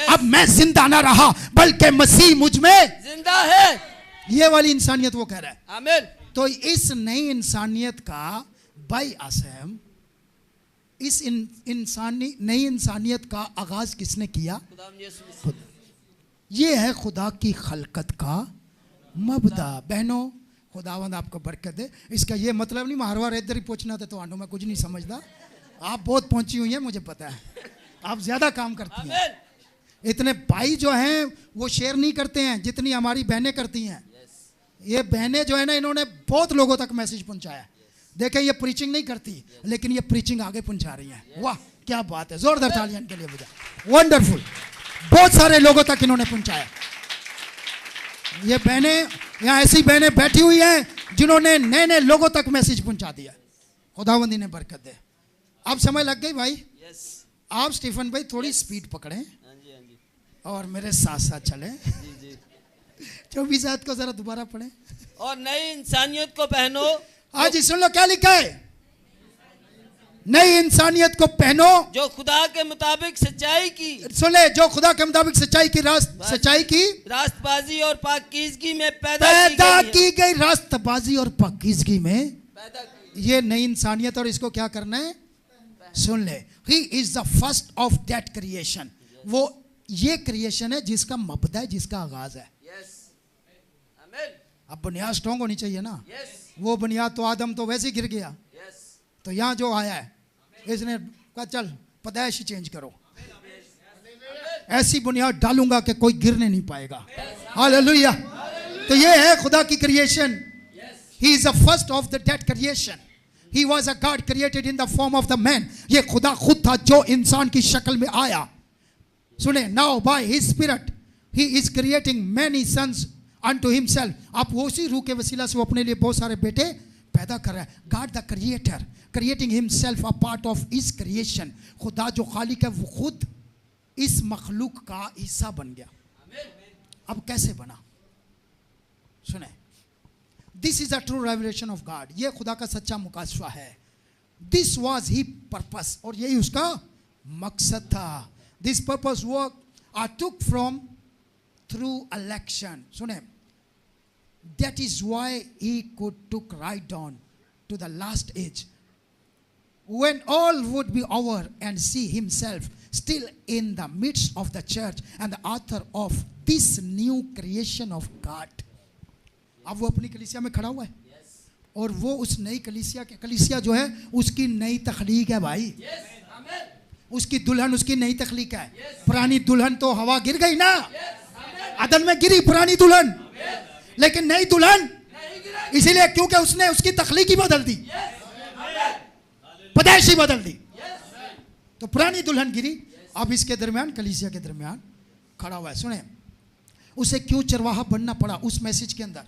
अब मैं जिंदा ना रहा, बल्कि मसीह मुझ में जिंदा है। ये वाली इंसानियत वो कह रहा है। आमीन। तो इस नई इंसानियत का बाई आसम, इस नई इंसानियत का आगाज किसने किया? खुद। ये है खुदा की खलकत का मबदा। बहनों, खुदावंद आपको बरकत दे। इसका ये मतलब नहीं मैं हर बार इधर ही पहुंचना था, तो आंडो मैं कुछ नहीं समझदा। आप बहुत पहुंची हुई हैं, मुझे पता है, आप ज्यादा काम करती हैं। इतने भाई जो हैं वो शेयर नहीं करते हैं जितनी हमारी बहनें करती हैं। ये बहनें जो है ना, इन्होंने बहुत लोगों तक मैसेज पहुंचाया। देखें, ये प्रीचिंग नहीं करती, लेकिन ये प्रीचिंग आगे पहुंचा रही है। वाह क्या बात है, जोरदार तालियां इनके लिए बजा। वंडरफुल, बहुत सारे लोगों तक इन्होंने पहुंचाया। ये बहनें, यहाँ ऐसी बहनें बैठी हुई हैं जिन्होंने नए नए लोगों तक मैसेज पहुंचा दिया। खुदावंदी ने बरकत दे। अब समय लग गई भाई। आप स्टीफन भाई थोड़ी स्पीड पकड़ें और मेरे साथ साथ चलें। 24 आयत को जरा दोबारा पढ़ें। और नई इंसानियत को पहनो। आज सुन लो क्या लिखा है, नई इंसानियत को पहनो जो खुदा के मुताबिक सच्चाई की, सुन ले, जो खुदा के मुताबिक सच्चाई की रास्तबाजी और पाकीज़गी में पैदा की गई रास्तबाजी और पाकीज़गी में पैदा की। ये नई इंसानियत, और इसको क्या करना है, सुन ले, he is the first of that creation. वो ये क्रिएशन है जिसका मबदा है, जिसका आगाज है। अब बुनियाद स्ट्रॉन्ग होनी चाहिए ना। वो बुनियाद तो आदम तो वैसे ही गिर गया। तो यहाँ जो आया है, इसने कहा चल पैदाइश ही चेंज करो, ऐसी बुनियाद डालूंगा कि कोई गिरने नहीं पाएगा। हालेलुया। तो ये है खुदा की creation. He is the first of the that creation. He was a God created in the form of the man. ये खुदा खुद था जो इंसान की शक्ल में आया। सुने, now by his spirit he is creating many sons unto himself। आप वो उसी रूह के वसीला से वो अपने लिए बहुत सारे बेटे पैदा कर रहा है। God the creator creating himself a part of his creation। खुदा जो खालिक है वो खुद इस मखलूक का हिस्सा बन गया। अब कैसे बना, सुने, this is a true revelation of God. ये खुदा का सच्चा मुकाशफा है। दिस वॉज ही पर्पस, और यही उसका मकसद था। This purpose work I took from through election। सुने, that is why he could took right down to the last age when all would be over and see himself still in the midst of the church and the author of this new creation of God। अब वो अपनी कलीसिया में खड़ा हुआ है, और वो उस नई कलीसिया जो है उसकी नई तख्लीक है भाई। उसकी दुल्हन उसकी नई तख्लीक है। पुरानी दुल्हन तो हवा गिर गई ना, अदन में गिरी पुरानी दुल्हन, लेकिन नई दुल्हन इसीलिए क्योंकि उसने उसकी तख्लीक ही बदल दी, पैदाइश ही बदल दी। तो पुरानी दुल्हन गिरी, अब इसके दरमियान, कलीसिया के दरमियान खड़ा हुआ है। सुने, उसे क्यों चरवाहा बनना पड़ा उस मैसेज के अंदर।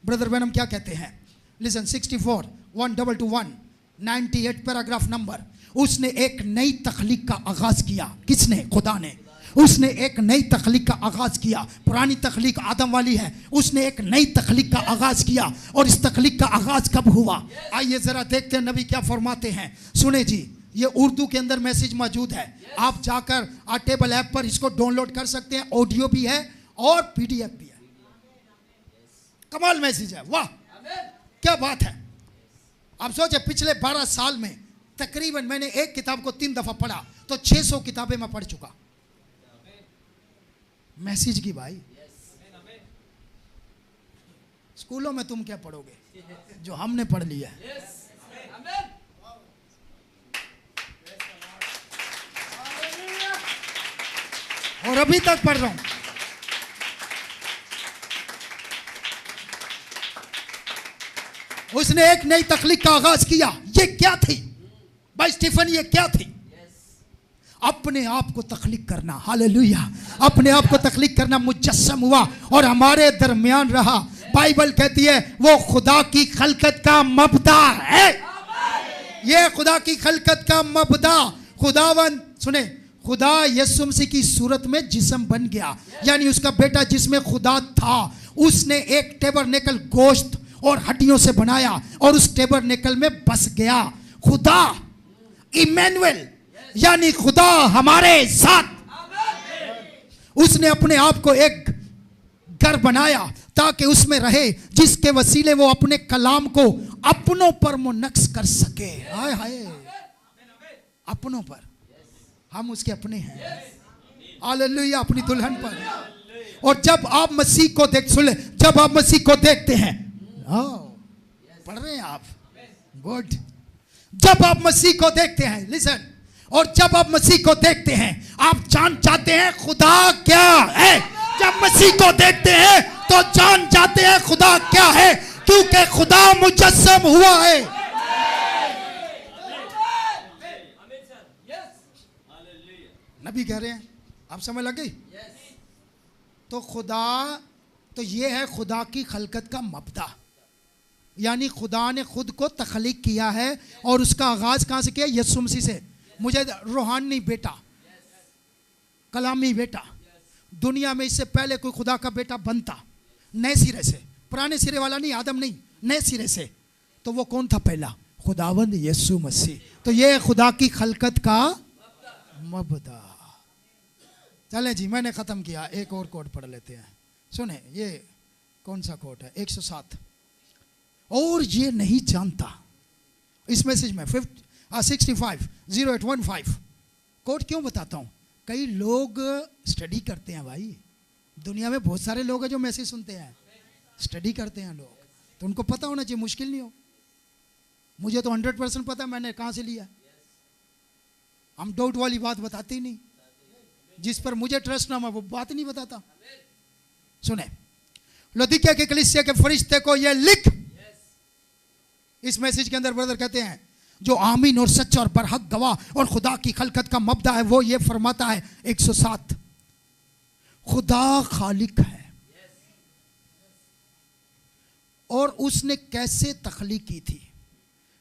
ब्रदर बैनम क्या कहते हैं, लिसन, 64 1221 98 पैराग्राफ नंबर। उसने एक नई तख्लीक का आगाज किया। किसने? खुदा ने। उसने एक नई तख्लीक का आगाज किया। पुरानी तख्लीक आदम वाली है, उसने एक नई तख्लीक का आगाज किया। और इस तख्लीक का आगाज कब हुआ, आइए जरा देखते हैं नबी क्या फरमाते हैं। सुने जी, ये उर्दू के अंदर मैसेज मौजूद है, आप जाकर टेबल ऐप पर इसको डाउनलोड कर सकते हैं। ऑडियो भी है और पीडीएफ भी है। कमाल मैसेज है, वाह क्या बात है। आप सोचे, पिछले 12 साल में तकरीबन मैंने एक किताब को 3 दफा पढ़ा, तो 600 किताबें मैं पढ़ चुका मैसेज की भाई। स्कूलों में तुम क्या पढ़ोगे जो हमने पढ़ लिया है। और अभी तक पढ़ रहा हूं। उसने एक नई तख्लीक का आगाज किया। ये क्या थी भाई स्टीफन, ये क्या थी? अपने आप को तख्लीक करना। हालेलुया। अपने आप को तख्लीक करना मुजस्सम हुआ और हमारे दरमियान रहा। बाइबल कहती है वो खुदा की खलकत का मबदा है। ये खुदा की खलकत का मबदा। खुदावन, सुने, खुदा यीशु मसीह की सूरत में जिस्म बन गया, यानी उसका बेटा जिसमें खुदा था। उसने एक टेबरनेकल गोश्त और हड्डियों से बनाया और उस टेबरनेकल में बस गया। खुदा इमैनुअल, यानी खुदा हमारे साथ। उसने अपने आप को एक घर बनाया ताकि उसमें रहे, जिसके वसीले वो अपने कलाम को अपनों पर मुनक्स कर सके। हाय हाय, अपनों पर, हम उसके अपने हैं। हालेलुया। अपनी दुल्हन पर। और जब आप मसीह को जब आप मसीह को देखते हैं, पढ़ रहे हैं आप, गुड। जब आप मसीह को देखते हैं, लिसन, और जब आप मसीह को देखते हैं, आप जान चाहते हैं खुदा क्या है। जब मसीह को देखते हैं तो जान जाते हैं खुदा क्या है, क्योंकि खुदा मुजस्सम हुआ है। नबी कह रहे हैं, आप समझ लग गई? तो खुदा, तो ये है खुदा की खलकत का मबदा, यानी खुदा ने खुद को तख्लीक किया है और उसका आगाज कहां से किया? यीशु मसीह से। मुझे रूहानी बेटा, कलामी बेटा, दुनिया में इससे पहले कोई खुदा का बेटा बनता नए सिरे से, पुराने सिरे वाला नहीं, आदम नहीं, नए सिरे से, तो वो कौन था पहला? खुदावंद यीशु मसीह। तो ये है खुदा की खलकत का मबदा। चले जी, मैंने खत्म किया, एक और कोड पढ़ लेते हैं। सुने, ये कौन सा कोड है? 107। और ये नहीं जानता, इस मैसेज में 650815 कोड क्यों बताता हूं? कई लोग स्टडी करते हैं भाई, दुनिया में बहुत सारे लोग हैं जो मैसेज सुनते हैं, स्टडी करते हैं लोग, तो उनको पता होना चाहिए, मुश्किल नहीं हो। मुझे तो 100% पता है मैंने कहां से लिया। हम डाउट वाली बात बताते ही नहीं, जिस पर मुझे ट्रस्ट ना हो वो बात नहीं बताता। सुने, लौदीकिया के कलीसिया के फरिश्ते को ये लिख, इस मैसेज के अंदर ब्रदर कहते हैं, जो आमीन और सच्चा और बरहक गवाह और खुदा की खलकत का मबदा है, वो ये फरमाता है 107, खुदा खालिक है और उसने कैसे तख्लीक की थी,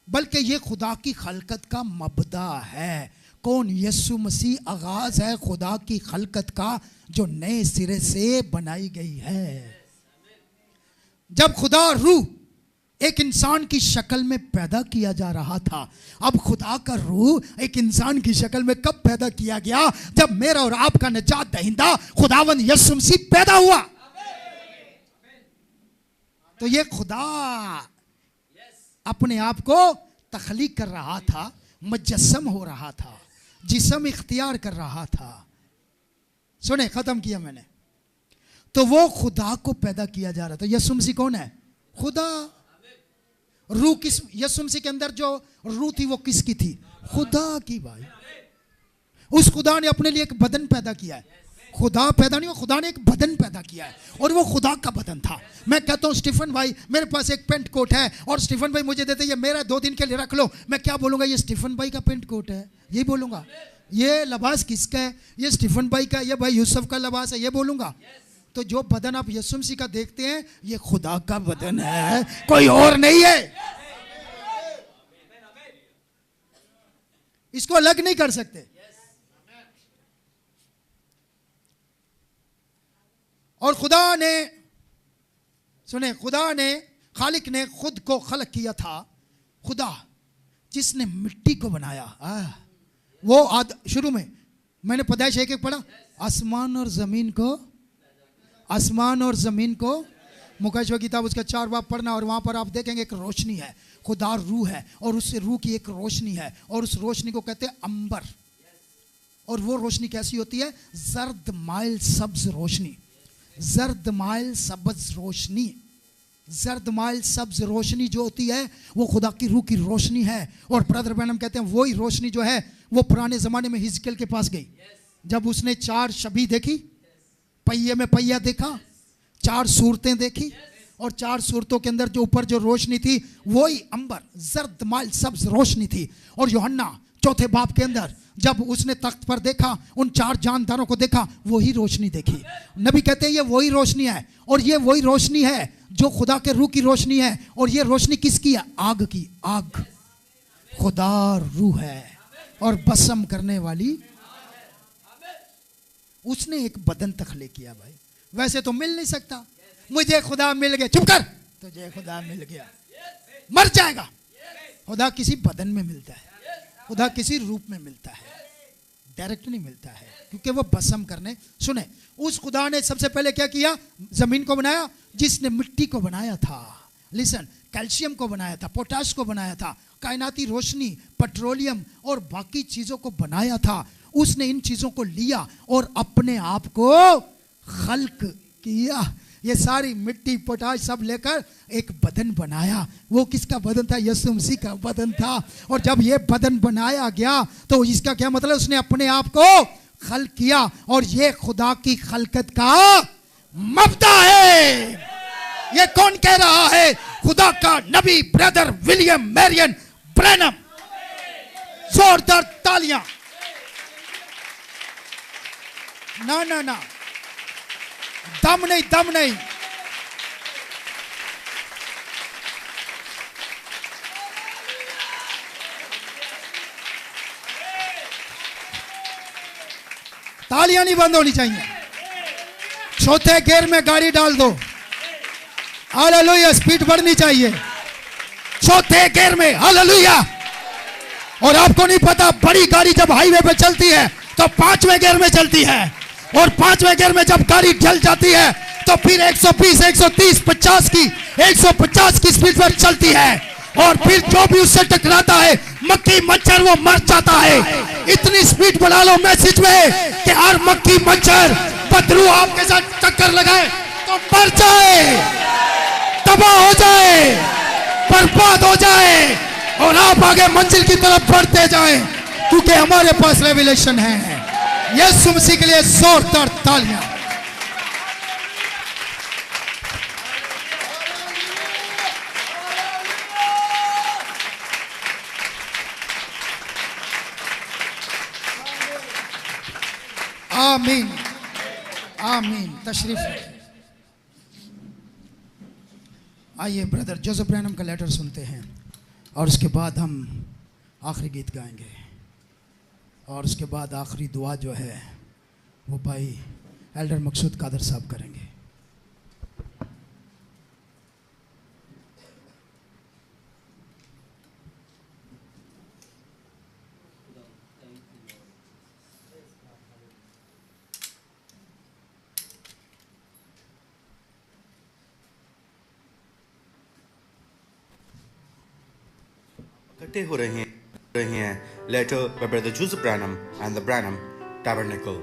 बल्कि ये खुदा की खलकत का मबदा है। कौन? यीशु मसीह आगाज है खुदा की खलकत का, जो नए सिरे से बनाई गई है। जब खुदा रूह एक इंसान की शक्ल में पैदा किया जा रहा था, अब खुदा का रूह एक इंसान की शक्ल में कब पैदा किया गया? जब मेरा और आपका निजात दहिंदा खुदावंद यीशु मसीह पैदा हुआ। तो ये खुदा अपने आप को तख्लीक कर रहा था, मुजस्सम हो रहा था, जिस्म इख्तियार कर रहा था। सुने, खत्म किया मैंने। तो वो खुदा को पैदा किया जा रहा था। यीशु मसीह कौन है? खुदा। रूह किस? यीशु मसीह के अंदर जो रूह थी वो किसकी थी? खुदा की। भाई, उस खुदा ने अपने लिए एक बदन पैदा किया है। खुदा पैदा नहीं हुआ, खुदा ने एक बदन पैदा किया है और वो खुदा का बदन था। मैं कहता हूँ स्टीफन भाई, मेरे पास एक पेंट कोट है और स्टीफन भाई मुझे देते, ये मेरा 2 दिन के लिए रख लो। मैं क्या बोलूंगा? ये स्टीफन भाई का पेंट कोट है, यही बोलूंगा। ये लिबास किसका है? ये स्टीफन भाई का, ये भाई यूसुफ का लिबास है, ये बोलूंगा। तो जो बदन आप यीशु मसीह का देखते हैं, ये खुदा का बदन है, कोई और नहीं है। इसको अलग नहीं कर सकते। और खुदा ने, सुने, खुदा ने, खालिक ने खुद को खलक किया था। खुदा जिसने मिट्टी को बनाया, वो शुरू में मैंने पैदाइश 1:1 पढ़ा, आसमान और जमीन को, आसमान और जमीन को, मुकाशवा किताब उसका 4 बाब पढ़ना और वहां पर आप देखेंगे एक रोशनी है। खुदा रूह है और उससे रूह की एक रोशनी है और उस रोशनी को कहते हैं अंबर। और वो रोशनी कैसी होती है? जर्द माइल सब्ज रोशनी, जर्द माइल सब्ज रोशनी, जर्द माइल सब्ज रोशनी जो होती है वो खुदा की रूह की रोशनी है। और ब्रदर ब्रैनम कहते हैं वही रोशनी जो है वो पुराने जमाने में हिजकियेल के पास गई, जब उसने 4 शबी देखी, पहिए में पहिया देखा, 4 सूरतें देखी और 4 सूरतों के अंदर जो ऊपर जो रोशनी थी वही अंबर जर्द माइल सब्ज रोशनी थी। और यूहन्ना 4 बाब के अंदर जब उसने तख्त पर देखा, उन 4 जानदारों को देखा, वही रोशनी देखी। नबी कहते हैं ये वही रोशनी है और ये वही रोशनी है जो खुदा के रूह की रोशनी है। और ये रोशनी किसकी है? आग की। आग खुदा रूह है और बसम करने वाली। उसने एक बदन तख्लीक किया। भाई वैसे तो मिल नहीं सकता। मुझे खुदा मिल गया, चुप कर, तुझे खुदा मिल गया, मर जाएगा। खुदा किसी बदन में मिलता है, खुदा किसी रूप में मिलता है, डायरेक्ट नहीं मिलता है, क्योंकि वो बसम करने। सुने, उस खुदा ने सबसे पहले क्या किया? जमीन को बनाया, जिसने मिट्टी को बनाया था, लिसन, कैल्शियम को बनाया था, पोटाश को बनाया था, कायनाती रोशनी, पेट्रोलियम और बाकी चीजों को बनाया था। उसने इन चीजों को लिया और अपने आप को खल्क किया। ये सारी मिट्टी पोटाश सब लेकर एक बदन बनाया। वो किसका बदन था? यीशु मसीह का बदन था। और जब ये बदन बनाया गया तो इसका क्या मतलब? उसने अपने आप को खल्क किया और ये खुदा की खलकत का मबदा है। ये कौन कह रहा है? खुदा का नबी ब्रदर विलियम मैरियन ब्रैनम। जोरदार तालियां। ना ना ना, दम नहीं, दम नहीं। तालियां नहीं बंद होनी चाहिए। चौथे गियर में गाड़ी डाल दो। हालेलुया, स्पीड बढ़नी चाहिए चौथे गियर में। हालेलुया। और आपको नहीं पता, बड़ी गाड़ी जब हाईवे पे चलती है तो 5वें गियर में चलती है, और 5वें गियर में जब गाड़ी चल जाती है तो फिर 120, 130, 50 की 150 की स्पीड पर चलती है, और फिर जो भी उससे टकराता है मक्खी मच्छर वो मर जाता है। इतनी स्पीड बढ़ा लो मैसेज में कि हर मक्खी मच्छर बदरू आपके साथ टक्कर लगाए तो मर जाए, तबाह हो जाए, बर्बाद हो जाए, और आप आगे मंजिल की तरफ बढ़ते जाएं, क्योंकि हमारे पास रेवलेशन है। यीशु मसीह के लिए जोरदार तालियां। आमीन, आमीन। तशरीफ रखिए। आइए ब्रदर जोसेफ ब्रैनम का लेटर सुनते हैं, और उसके बाद हम आखिरी गीत गाएंगे, और उसके बाद आखिरी दुआ जो है वो भाई एल्डर मकसूद कादर साहब करेंगे। इकट्ठे हो रहे हैं letter by brother Joseph Branham and the Branham tabernacle.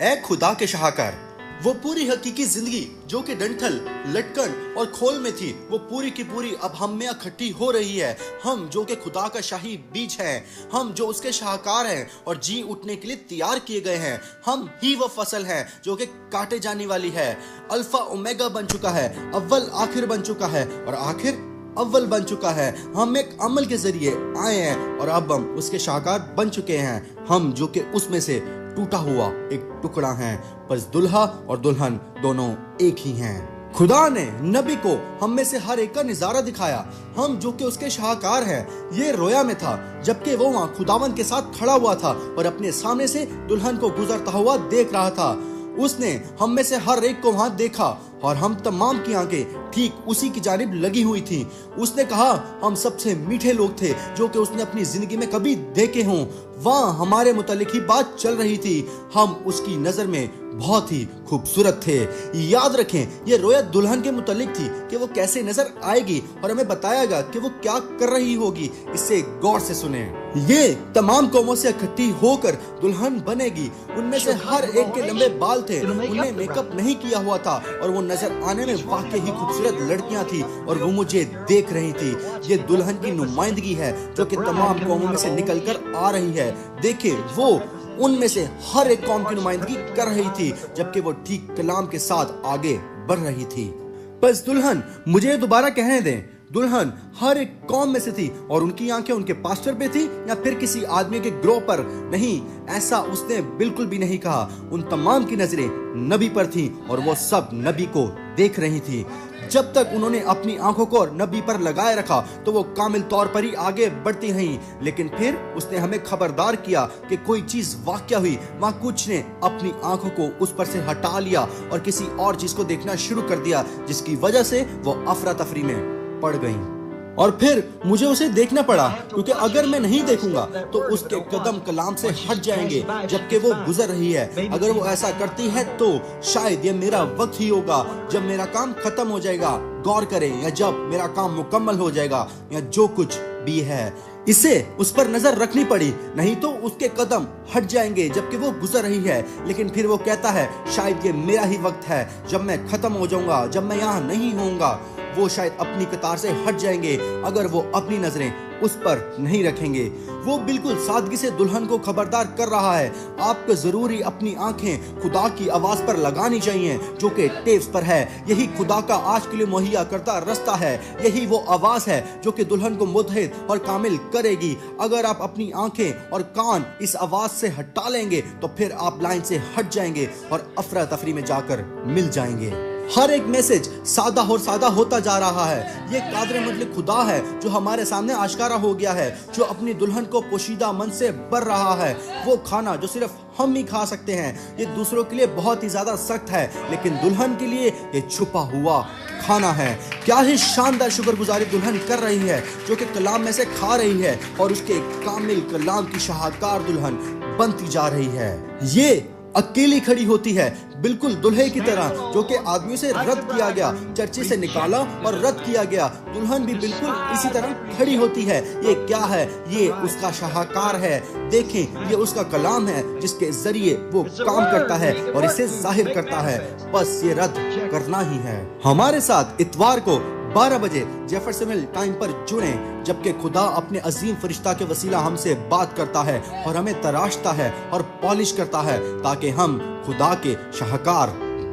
ए खुदा के शाहकार, वो पूरी हकीकी जिंदगी जो कि डंठल, लटकन और खोल में थी, वो पूरी की पूरी अब हम में इकट्ठी हो रही है। हम जो कि खुदा का शाही बीज हैं, हम जो उसके शाहकार हैं और जी उठने के लिए तैयार किए गए हैं। हम ही वो फसल हैं जो कि काटे जाने वाली है। अल्फा ओमेगा बन चुका है, अव्वल आखिर बन चुका है, और आखिर अव्वल बन चुका है। हम एक अमल के जरिए आए हैं और अब हम उसके शाहकार बन चुके हैं। हम जो कि उसमें से टूटा हुआ एक टुकड़ा हैं, बस दुल्हा और दुल्हन दोनों एक ही हैं। खुदा ने नबी को हम में से हर एक का नजारा दिखाया। हम जो कि उसके शाहकार हैं, ये रोया में था जबकि वो वहाँ खुदावंद के साथ खड़ा हुआ था और अपने सामने से दुल्हन को गुजरता हुआ देख रहा था। उसने हम में से हर एक को वहां देखा और हम तमाम की आंखें ठीक उसी की जानिब लगी हुई थी। उसने कहा हम सबसे मीठे लोग थे जो कि उसने अपनी जिंदगी में कभी देखे हों। वहाँ हमारे मुतालिक ही बात चल रही थी। हम उसकी नजर में बहुत ही खूबसूरत थे। याद रखें, ये रोया दुल्हन के मुतालिक थी कि वो कैसे नजर आएगी और हमें बतायागा कि वो क्या कर रही होगी। इसे गौर से सुने। ये तमाम कौमों से इकट्ठी होकर दुल्हन बनेगी। उनमें से हर एक के लंबे बाल थे, उन्हें मेकअप नहीं किया हुआ था और वो नजर आने में वाकई ही खूबसूरत लड़कियां थी और वो मुझे देख रही थी। ये दुल्हन की नुमाइंदगी है जो कि तमाम कौमों में से निकल कर आ रही है। देखिए, वो उनमें से हर एक कौम की नुमाइंदगी कर रही थी जबकि वो ठीक कलाम के साथ आगे बढ़ रही थी। बस दुल्हन, मुझे दोबारा कहने दें, दुल्हन हर एक कौम में से थी और उनकी आंखें उनके पास्टर पे थी या फिर किसी आदमी के ग्रोह पर नहीं। ऐसा उसने बिल्कुल भी नहीं कहा। उन तमाम की नजरें नबी पर थी और वो सब नबी को देख रही थी। जब तक उन्होंने अपनी आंखों को नबी पर लगाए रखा तो वो कामिल तौर पर ही आगे बढ़ती रहीं। लेकिन फिर उसने हमें खबरदार किया कि कोई चीज वाकया हुई। वहाँ कुछ ने अपनी आंखों को उस पर से हटा लिया और किसी और चीज को देखना शुरू कर दिया, जिसकी वजह से वो अफरा तफरी में पड़ गई। और फिर मुझे उसे देखना पड़ा, क्योंकि अगर मैं नहीं देखूंगा तो उसके कदम कलाम से हट जाएंगे जबकि वो गुजर रही है। अगर वो ऐसा करती है तो शायद ये मेरा वक्त ही होगा जब मेरा काम खत्म हो जाएगा। गौर करें, या जब मेरा काम मुकम्मल हो जाएगा, या जो कुछ भी है। इसे उस पर नजर रखनी पड़ी, नहीं तो उसके कदम हट जाएंगे जबकि वो गुजर रही है। लेकिन फिर वो कहता है शायद ये मेरा ही वक्त है जब मैं खत्म हो जाऊंगा, जब मैं यहाँ नहीं होऊंगा। वो शायद अपनी कतार से हट जाएंगे अगर वो अपनी नजरें उस पर नहीं रखेंगे। वो बिल्कुल सादगी से दुल्हन को खबरदार कर रहा है, आपको जरूरी अपनी आंखें खुदा की आवाज पर लगानी चाहिए जो कि टेप्स पर है। यही खुदा का आज के लिए मुहैया करता रास्ता है। यही वो आवाज है जो कि दुल्हन को मुत्तहिद और कामिल करेगी। अगर आप अपनी आंखें और कान इस आवाज से हटा लेंगे तो फिर आप लाइन से हट जाएंगे और अफरा तफरी में जाकर मिल जाएंगे। हर एक मैसेज सादा और सादा होता जा रहा है। ये कादर मतलब खुदा है जो हमारे सामने आश्कारा हो गया है, जो अपनी दुल्हन को पोशीदा मन से भर रहा है। वो खाना जो सिर्फ हम ही खा सकते हैं, ये दूसरों के लिए बहुत ही ज्यादा सख्त है, लेकिन दुल्हन के लिए ये छुपा हुआ खाना है। क्या ही शानदार शुक्रगुजारी दुल्हन कर रही है जो कि कलाम में से खा रही है और उसके कामिल कलाम की शाहकार दुल्हन बनती जा रही है। ये अकेली खड़ी होती है बिल्कुल दुल्हे की तरह, जो कि आदमियों से रद्द किया गया, चर्चे से निकाला और रद्द किया गया। दुल्हन भी बिल्कुल इसी तरह खड़ी होती है। ये क्या है? ये उसका शाहकार है। देखें, ये उसका कलाम है जिसके जरिए वो काम करता है और इसे जाहिर करता है। बस ये रद्द करना ही है। हमारे साथ इतवार को 12 बजे जेफरसनविल टाइम पर जुड़ें, जबकि खुदा अपने अजीम फरिश्ता के वसीला हमसे बात करता है और हमें तराशता है और पॉलिश करता है ताकि हम खुदा के शाहकार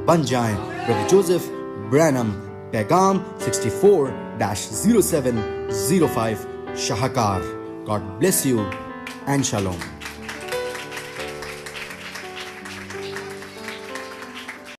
बन जाएं। ब्रदर जोसेफ ब्रैनम, पैगाम 64-0705 शाहकार। God bless you and shalom.